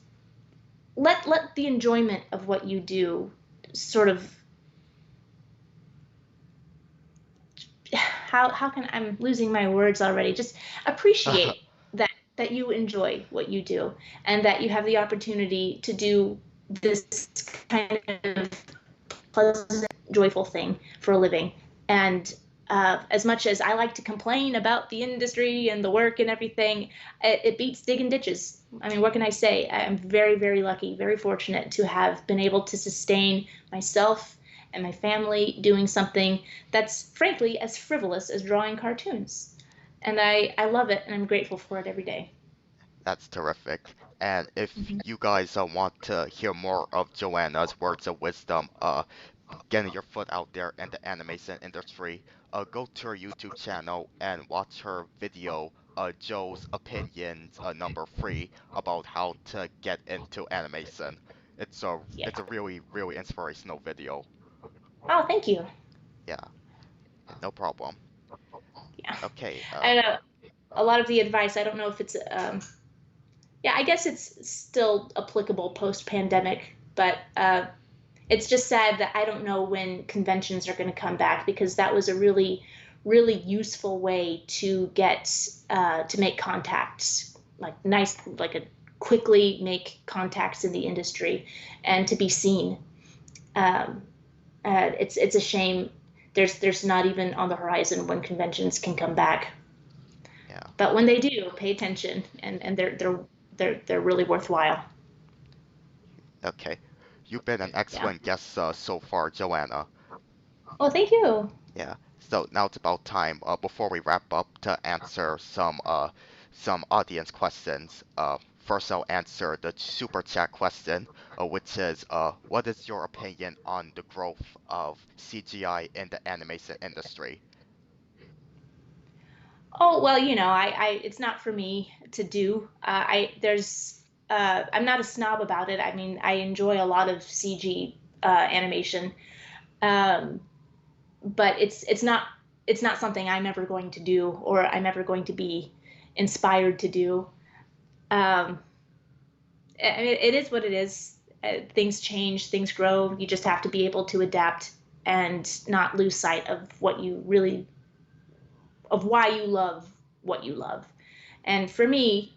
let the enjoyment of what you do sort of, how can, I'm losing my words already, just appreciate that you enjoy what you do and that you have the opportunity to do this kind of pleasant, joyful thing for a living. And as much as I like to complain about the industry and the work and everything, it beats digging ditches. I mean, what can I say? I'm very, very lucky, very fortunate to have been able to sustain myself and my family doing something that's frankly as frivolous as drawing cartoons. And I love it and I'm grateful for it every day. That's terrific. And if you guys want to hear more of Joanna's words of wisdom, getting your foot out there in the animation industry, go to her YouTube channel and watch her video, Joe's Opinions #3 about how to get into animation. Yeah. It's a really, really inspirational video. Oh, thank you. Yeah, no problem. Yeah. Okay, I know a lot of the advice, I don't know if it's yeah, I guess it's still applicable post pandemic, but it's just sad that I don't know when conventions are going to come back because that was a really, really useful way to get to make contacts, like nice, like a quickly make contacts in the industry and to be seen. Um, it's a shame there's not even on the horizon when conventions can come back. yeah, But when they do, pay attention, and they're really worthwhile. okay. You've been an Yeah. excellent guest so far, Joanna. Oh, thank you. Yeah. So now it's about time, before we wrap up, to answer some audience questions. First, I'll answer the super chat question, which is, what is your opinion on the growth of CGI in the animation industry? Oh, well, I it's not for me to do. I'm not a snob about it. I mean, I enjoy a lot of CG animation, um, but it's not something I'm ever going to do or I'm ever going to be inspired to do. Um, I mean, it is what it is. Things change, things grow. You just have to be able to adapt and not lose sight of what you really of why you love what you love. And for me,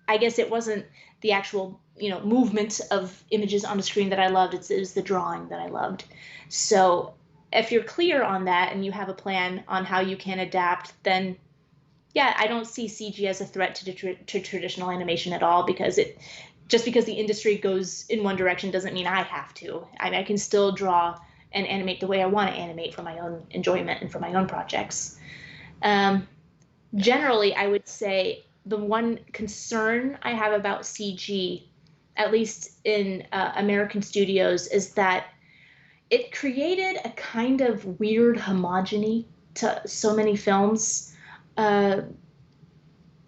I guess it wasn't the actual, movement of images on the screen that I loved. It was the drawing that I loved. So if you're clear on that and you have a plan on how you can adapt, then yeah, I don't see CG as a threat to traditional animation at all, because just because the industry goes in one direction doesn't mean I have to. I can still draw and animate the way I want to animate for my own enjoyment and for my own projects. Um, Yes. Generally, I would say the one concern I have about CG, at least in American studios, is that it created a kind of weird homogeny to so many films. Uh,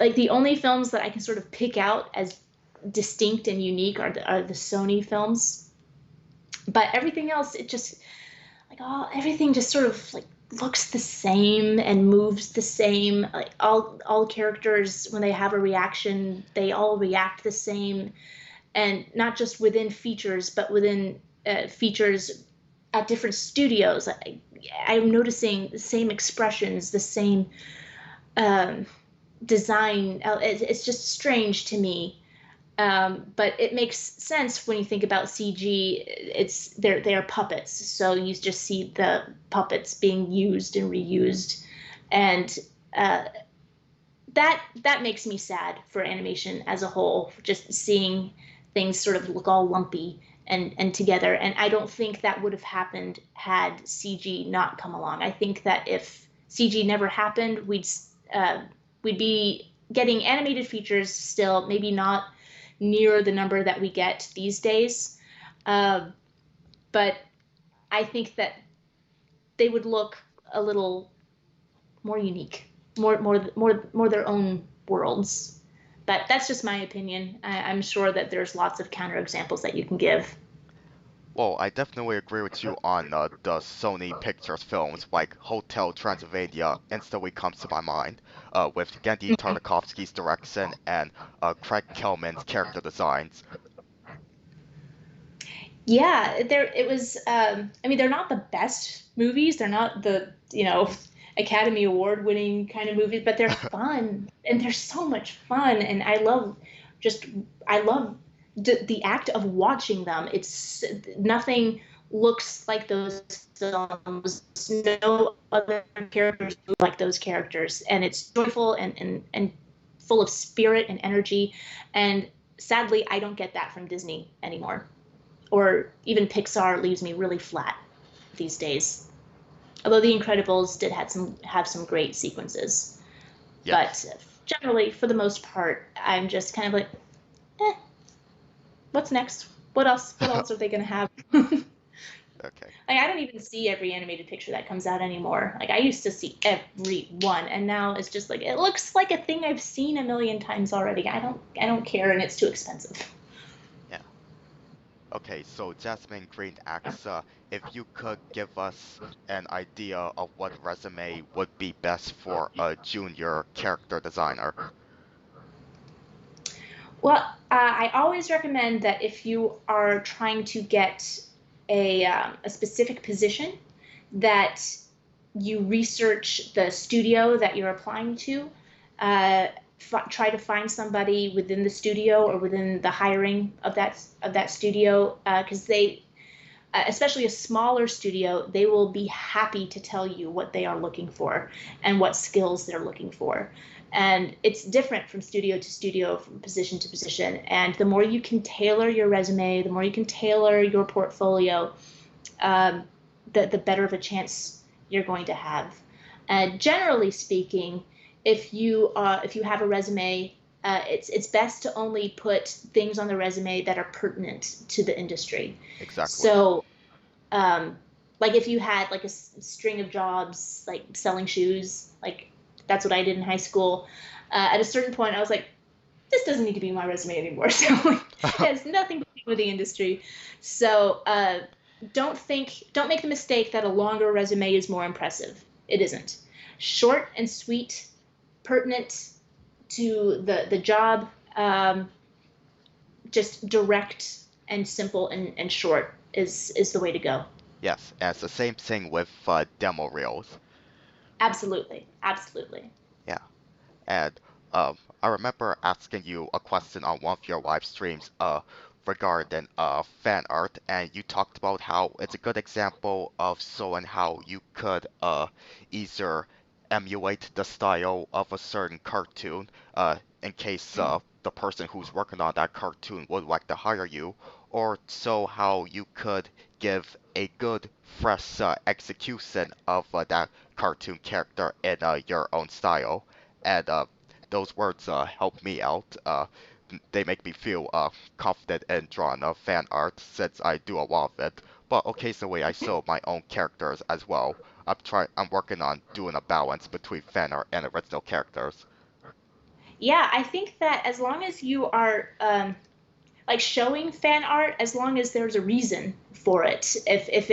like the only films that I can sort of pick out as distinct and unique are the Sony films, but everything else, it just like everything just sort of like looks the same and moves the same. Like all characters, when they have a reaction, they all react the same, and not just within features, but within features at different studios. I'm noticing the same expressions, the same um, design. It's just strange to me. But it makes sense when you think about CG. They're puppets, so you just see the puppets being used and reused, and uh, that makes me sad for animation as a whole. Just seeing things sort of look all lumpy and together, and I don't think that would have happened had CG not come along. I think that if CG never happened, we'd be getting animated features still, maybe not near the number that we get these days. Uh, but I think that they would look a little more unique, more their own worlds. But that's just my opinion. I'm sure that there's lots of counterexamples that you can give. Well, I definitely agree with you on the Sony Pictures films, like Hotel Transylvania instantly comes to my mind, with Genndy Tartakovsky's direction and Craig Kelman's character designs. Yeah, there it was. I mean, they're not the best movies. They're not the Academy Award winning kind of movies, but they're fun and they're so much fun. And just I love the act of watching them. It's nothing looks like those films. No other characters look like those characters, and it's joyful and full of spirit and energy. And sadly, I don't get that from Disney anymore, or even Pixar leaves me really flat these days. Although The Incredibles did have some great sequences, but Yes. generally, for the most part, I'm just kind of like, eh, what's next? What else? What else are they gonna have? Like, Okay. I don't even see every animated picture that comes out anymore. Like I used to see every one, and now it's just like it looks like a thing I've seen a million times already. I don't care, and it's too expensive. Yeah. Okay, so Jasmine Green asks, if you could give us an idea of what resume would be best for a junior character designer. Well, I always recommend that if you are trying to get a specific position, that you research the studio that you're applying to. Uh, Try to find somebody within the studio or within the hiring of that studio, because especially a smaller studio, they will be happy to tell you what they are looking for and what skills they're looking for. And it's different from studio to studio, from position to position. And the more you can tailor your resume, the more you can tailor your portfolio, um, the better of a chance you're going to have. And generally speaking, if you have a resume, it's best to only put things on the resume that are pertinent to the industry. Exactly. So um, like if you had like a string of jobs, like selling shoes, like that's what I did in high school. At a certain point, I was like, this doesn't need to be my resume anymore. So like, it has nothing to do with the industry. So don't make the mistake that a longer resume is more impressive. It isn't. Short and sweet, pertinent to the job, just direct and simple and short is the way to go. Yes, and it's the same thing with demo reels. Absolutely, absolutely. Yeah. And I remember asking you a question on one of your live streams regarding fan art, and you talked about how it's a good example of showing how you could either emulate the style of a certain cartoon in case the person who's working on that cartoon would like to hire you, or so how you could give a good, fresh execution of that cartoon character in your own style. And those words help me out. They make me feel confident in drawing fan art since I do a lot of it. But occasionally I show my own characters as well. I'm working on doing a balance between fan art and original characters. Yeah, I think that as long as you are like showing fan art, as long as there's a reason for it, if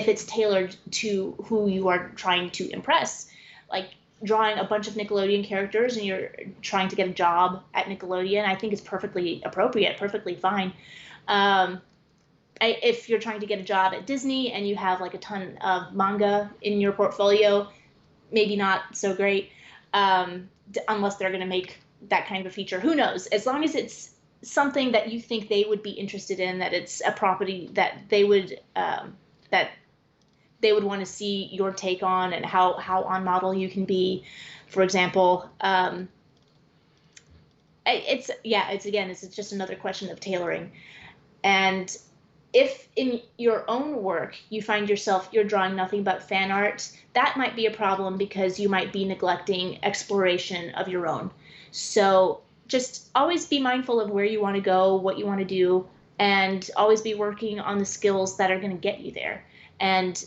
it's tailored to who you are trying to impress, like drawing a bunch of Nickelodeon characters and you're trying to get a job at Nickelodeon, I think it's perfectly appropriate, perfectly fine. Um, if you're trying to get a job at Disney and you have like a ton of manga in your portfolio, maybe not so great, unless they're going to make that kind of a feature. Who knows? As long as it's something that you think they would be interested in, that it's a property that they would want to see your take on, and how on model you can be. For example, it's yeah, it's again, it's just another question of tailoring. And if in your own work you find yourself you're drawing nothing but fan art, that might be a problem because you might be neglecting exploration of your own. So just always be mindful of where you want to go, what you want to do, and always be working on the skills that are going to get you there. And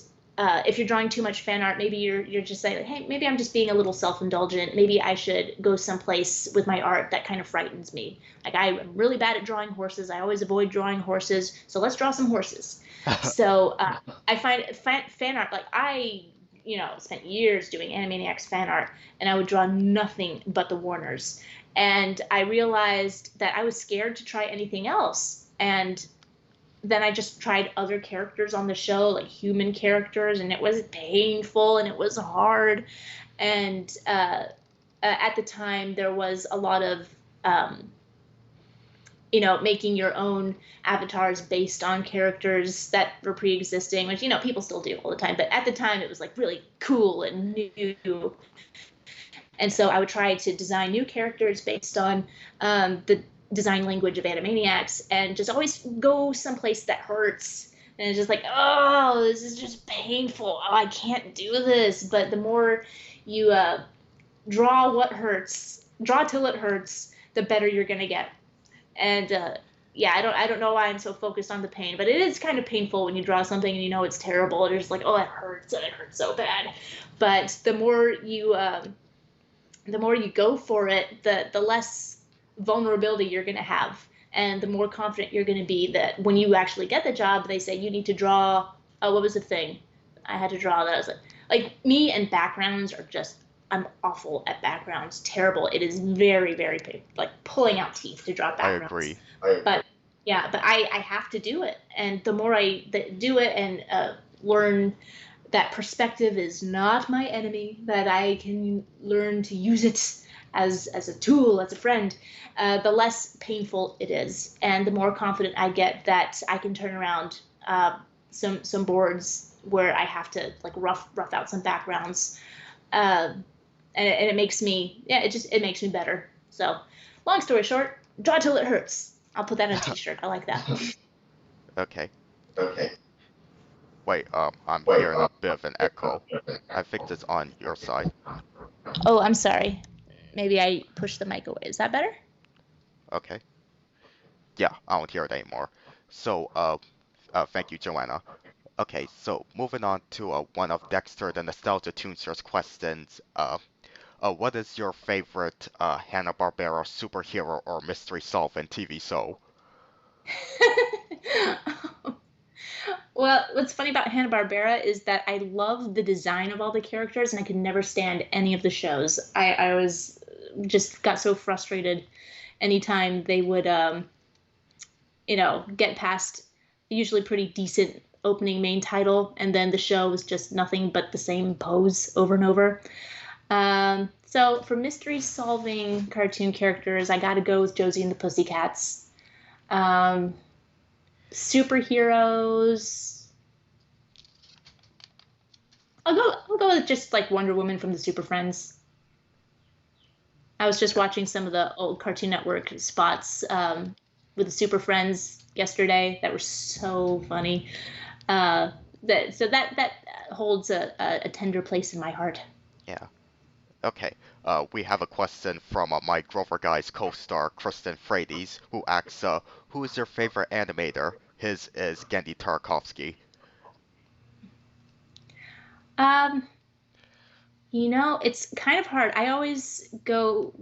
if you're drawing too much fan art, maybe you're just saying, hey, maybe I'm just being a little self-indulgent. Maybe I should go someplace with my art that kind of frightens me. Like I'm really bad at drawing horses. I always avoid drawing horses. So let's draw some horses. So I find fan art, like spent years doing Animaniacs fan art, and I would draw nothing but the Warners. And I realized that I was scared to try anything else. And then I just tried other characters on the show, like human characters, and it was painful and it was hard. And at the time, there was a lot of, um, making your own avatars based on characters that were pre-existing, which people still do all the time. But at the time, it was like really cool and new. And so I would try to design new characters based on the design language of Animaniacs, and just always go someplace that hurts. And it's just like, oh, this is just painful. Oh, I can't do this. But the more you draw till it hurts, the better you're gonna get. And yeah, I don't know why I'm so focused on the pain, but it is kind of painful when you draw something and you know it's terrible. And you're just like, oh, it hurts, and it hurts so bad. But the more you go for it, the less vulnerability you're going to have, and the more confident you're going to be that when you actually get the job, they say you need to draw. Oh, what was the thing I had to draw? That I was like me and backgrounds are just. I'm awful at backgrounds. Terrible. It is very, very like pulling out teeth to draw I backgrounds. agree. But yeah, but I have to do it, and the more I do it and learn that perspective is not my enemy, that I can learn to use it as a tool, as a friend, the less painful it is, and the more confident I get that I can turn around some boards where I have to like rough out some backgrounds, uh, and it makes me it makes me better. So, long story short, draw till it hurts. I'll put that on a t-shirt. I like that. Okay. Okay. Wait, I'm Wait. hearing a bit of an echo. I think it's on your side. Oh, I'm sorry. Maybe I pushed the mic away. Is that better? Okay. Yeah, I don't hear it anymore. So, thank you, Joanna. Okay, so moving on to one of Dexter the Nostalgia Toonster's questions. What is your favorite Hanna-Barbera superhero or mystery solving TV show? Well, what's funny about Hanna-Barbera is that I love the design of all the characters, and I could never stand any of the shows. I was just got so frustrated anytime they would get past usually pretty decent opening main title, and then the show was just nothing but the same pose over and over. So for mystery solving cartoon characters, I got to go with Josie and the Pussycats. Um, Superheroes, I'll go with just like Wonder Woman from the Super Friends. I was just watching some of the old Cartoon Network spots with the Super Friends yesterday that were so funny. Uh, that holds a tender place in my heart. Yeah. Okay. We have a question from my Grover Guys co-star Kristen Frades, who asks, "Who is your favorite animator?" His is Gendy Tarkovsky. Um, it's kind of hard. I always go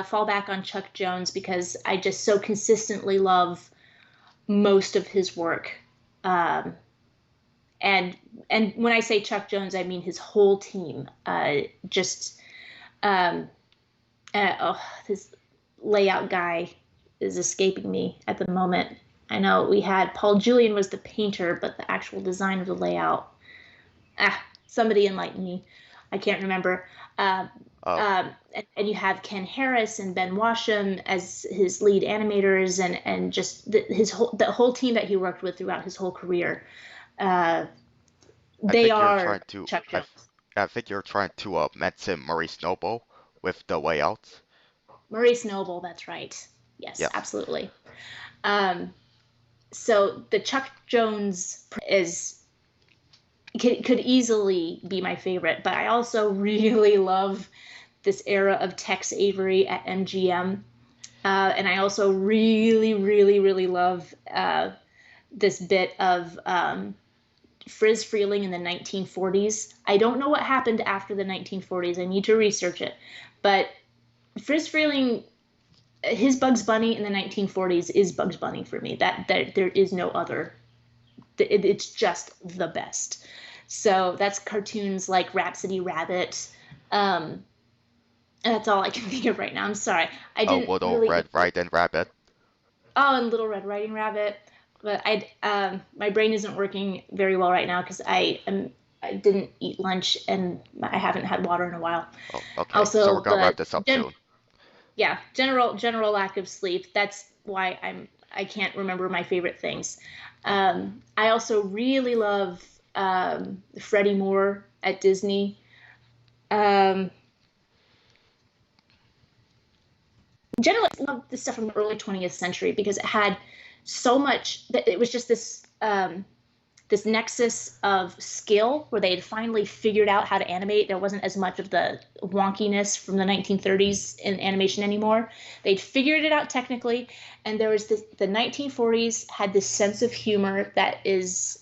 fall back on Chuck Jones because I just so consistently love most of his work. Um, and and when I say Chuck Jones, I mean his whole team. Just um, oh, this layout guy is escaping me at the moment. I know we had Paul Julian was the painter, but the actual design of the layout. Somebody enlighten me. I can't remember. Uh, Oh, and you have Ken Harris and Ben Washam as his lead animators, and just the whole team that he worked with throughout his whole career. Uh, I they think you're are trying to. Chuck Jones. I think you're trying to mention Maurice Noble with the layouts. Maurice Noble, that's right. Yes, Yes. absolutely. Um, so the Chuck Jones is could easily be my favorite, but I also really love this era of Tex Avery at MGM. And I also really, really, really love this bit of Friz Freeling in the 1940s. I don't know what happened after the 1940s. I need to research it. But Friz Freeling, his Bugs Bunny in the 1940s is Bugs Bunny for me. That there is no other. It's just the best. So that's cartoons like Rhapsody Rabbit. Um, and that's all I can think of right now. I'm sorry. I A didn't Little really. Red Riding Rabbit. Oh, and Little Red Riding Rabbit. But my brain isn't working very well right now because I didn't eat lunch and I haven't had water in a while. Oh, okay. So we're Also, gonna wrap this up gen, soon. yeah, general lack of sleep. That's why I can't remember my favorite things. I also really love Freddie Moore at Disney. Um, Generally, I love the stuff from the early 20th century because it had so much that it was just this nexus of skill where they had finally figured out how to animate. There wasn't as much of the wonkiness from the 1930s in animation anymore. They'd figured it out technically, and there was the 1940s had this sense of humor that is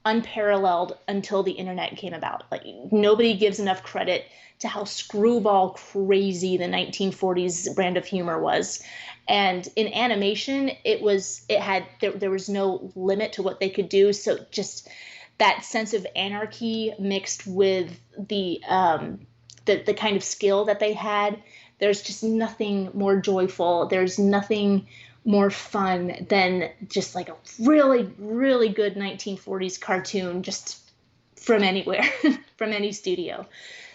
unparalleled until the internet came about. Like nobody gives enough credit to how screwball crazy the 1940s brand of humor was. And in animation, there was no limit to what they could do. So just that sense of anarchy mixed with the kind of skill that they had, there's just nothing more joyful. There's nothing more fun than just like a really, really good 1940s cartoon just from anywhere, from any studio.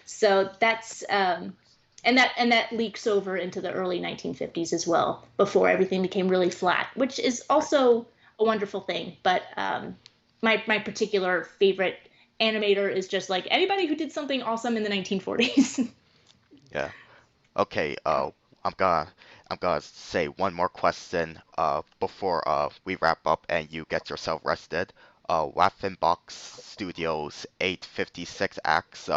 So that's and that leaks over into the early 1950s as well, before everything became really flat, which is Right. also a wonderful thing. But my particular favorite animator is just like anybody who did something awesome in the 1940s. Yeah. Okay. I'm gonna I'm gonna say one more question before we wrap up and you get yourself rested. Waffenbach Studios 856 Acts.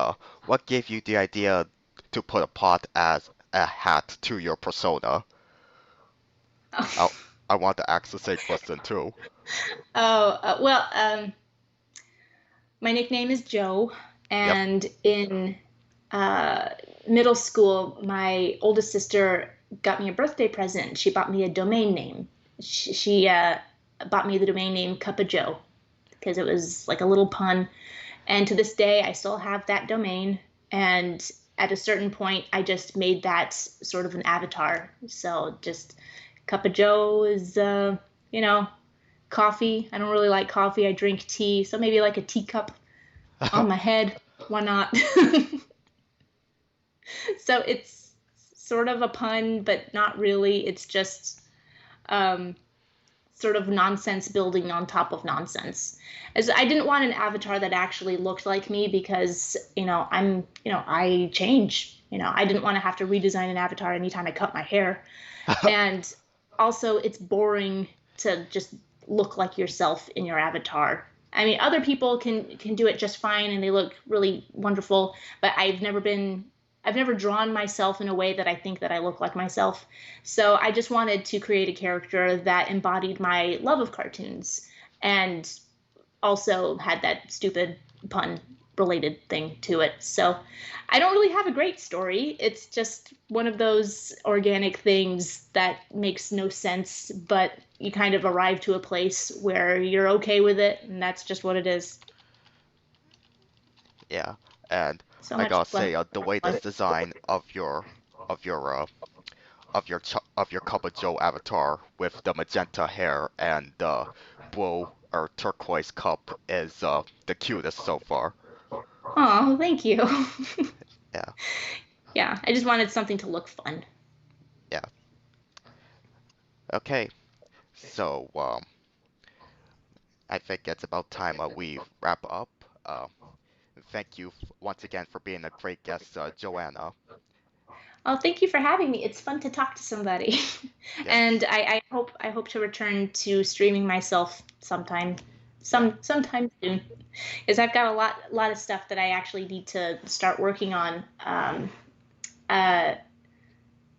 What gave you the idea to put a pot as a hat to your persona? I I want to ask the same question too. Well, my nickname is Joe, Yep. and in uh, middle school, my oldest sister got me a birthday present. She bought me a domain name. She bought me the domain name Cup of Joe because it was like a little pun. And to this day, I still have that domain. And at a certain point, I just made that sort of an avatar. So just Cup of Joe is, you know, coffee. I don't really like coffee. I drink tea, so maybe like a teacup on my head. Why not? So it's sort of a pun, but not really. It's just um, sort of nonsense building on top of nonsense. As I didn't want an avatar that actually looked like me because, I change. I didn't want to have to redesign an avatar anytime I cut my hair. And also, it's boring to just look like yourself in your avatar. I mean, other people can do it just fine and they look really wonderful, but I've never drawn myself in a way that I think that I look like myself. So I just wanted to create a character that embodied my love of cartoons and also had that stupid pun related thing to it. So I don't really have a great story. It's just one of those organic things that makes no sense, but you kind of arrive to a place where you're okay with it, and that's just what it is. Yeah, and So I much gotta fun. say, the way this design of your of your Cup of Joe avatar with the magenta hair and the blue or turquoise cup is the cutest so far. Oh, thank you. Yeah, Yeah, I just wanted something to look fun. yeah. Okay, so I think it's about time we wrap up. Thank you once again for being a great guest, Joanna. Oh, thank you for having me. It's fun to talk to somebody. And Yes, I hope to return to streaming myself yeah, sometime soon. Because I've got a lot of stuff that I actually need to start working on. Uh,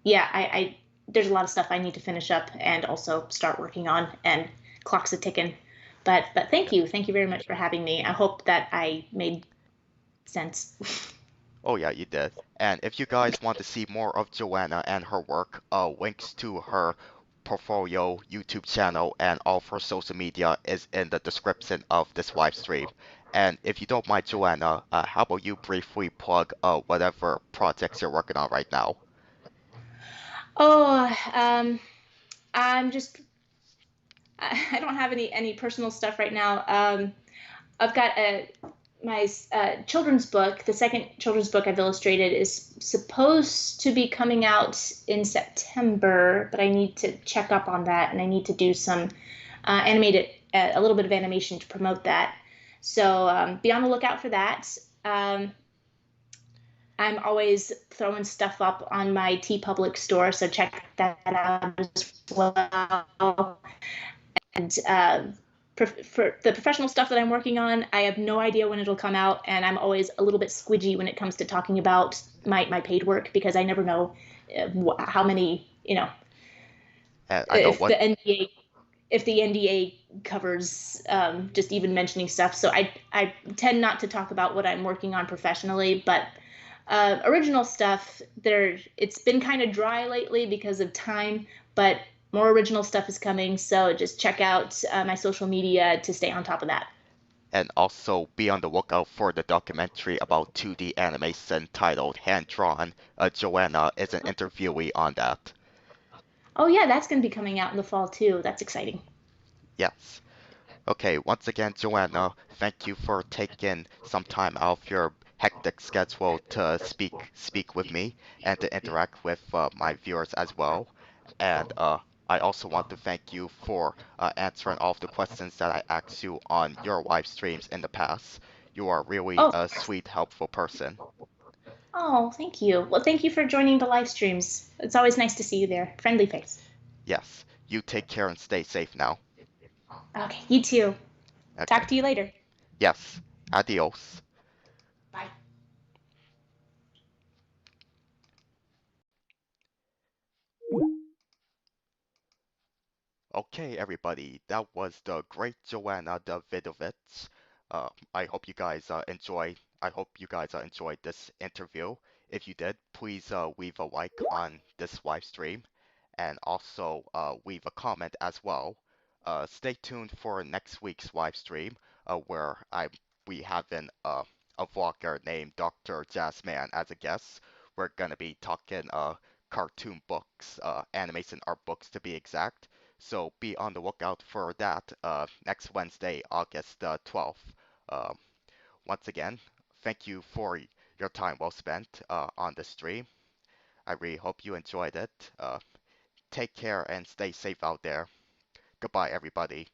yeah, I there's a lot of stuff I need to finish up and also start working on, and clock's a ticking. But yeah. thank you very much for having me. I hope that I made sense. Oh yeah, you did. And if you guys want to see more of Joanna and her work, links to her portfolio, YouTube channel, and all of her social media is in the description of this live stream. And if you don't mind, Joanna, how about you briefly plug whatever projects you're working on right now? Oh, I'm just I don't have any personal stuff right now. I've got my children's book. The second children's book I've illustrated is supposed to be coming out in September, but I need to check up on that, and I need to do some animated a little bit of animation to promote that. So be on the lookout for that. Um, I'm always throwing stuff up on my T Public store, so check that out as well. And for the professional stuff that I'm working on, I have no idea when it'll come out, and I'm always a little bit squidgy when it comes to talking about my paid work because I never know how many And I know if what. the NDA covers just even mentioning stuff. So I tend not to talk about what I'm working on professionally, but original stuff there it's been kind of dry lately because of time, but more original stuff is coming. So just check out my social media to stay on top of that. And also be on the lookout for the documentary about 2D animation titled Hand Drawn. Joanna is an interviewee on that. Oh yeah, that's going to be coming out in the fall too. That's exciting. Yes. Okay, once again, Joanna, thank you for taking some time out of your hectic schedule to speak with me and to interact with my viewers as well. And I also want to thank you for answering all of the questions that I asked you on your live streams in the past. You are really Oh, a sweet, helpful person. oh, thank you. Well, thank you for joining the live streams. It's always nice to see you there. Friendly face. Yes, you take care and stay safe now. Okay, you too. Talk Okay. to you later. Yes. Adios. Bye. Okay, everybody, that was the great Joanna Davidovich. I hope you guys enjoyed this interview. If you did, please leave a like on this live stream, and also leave a comment as well. Stay tuned for next week's live stream, where we have a vlogger named Dr. Jazzman as a guest. We're gonna be talking cartoon books, animation art books to be exact. So be on the lookout for that next Wednesday, August 12th. Um, Once again, thank you for your time well spent on the stream. I really hope you enjoyed it. Take care and stay safe out there. Goodbye, everybody.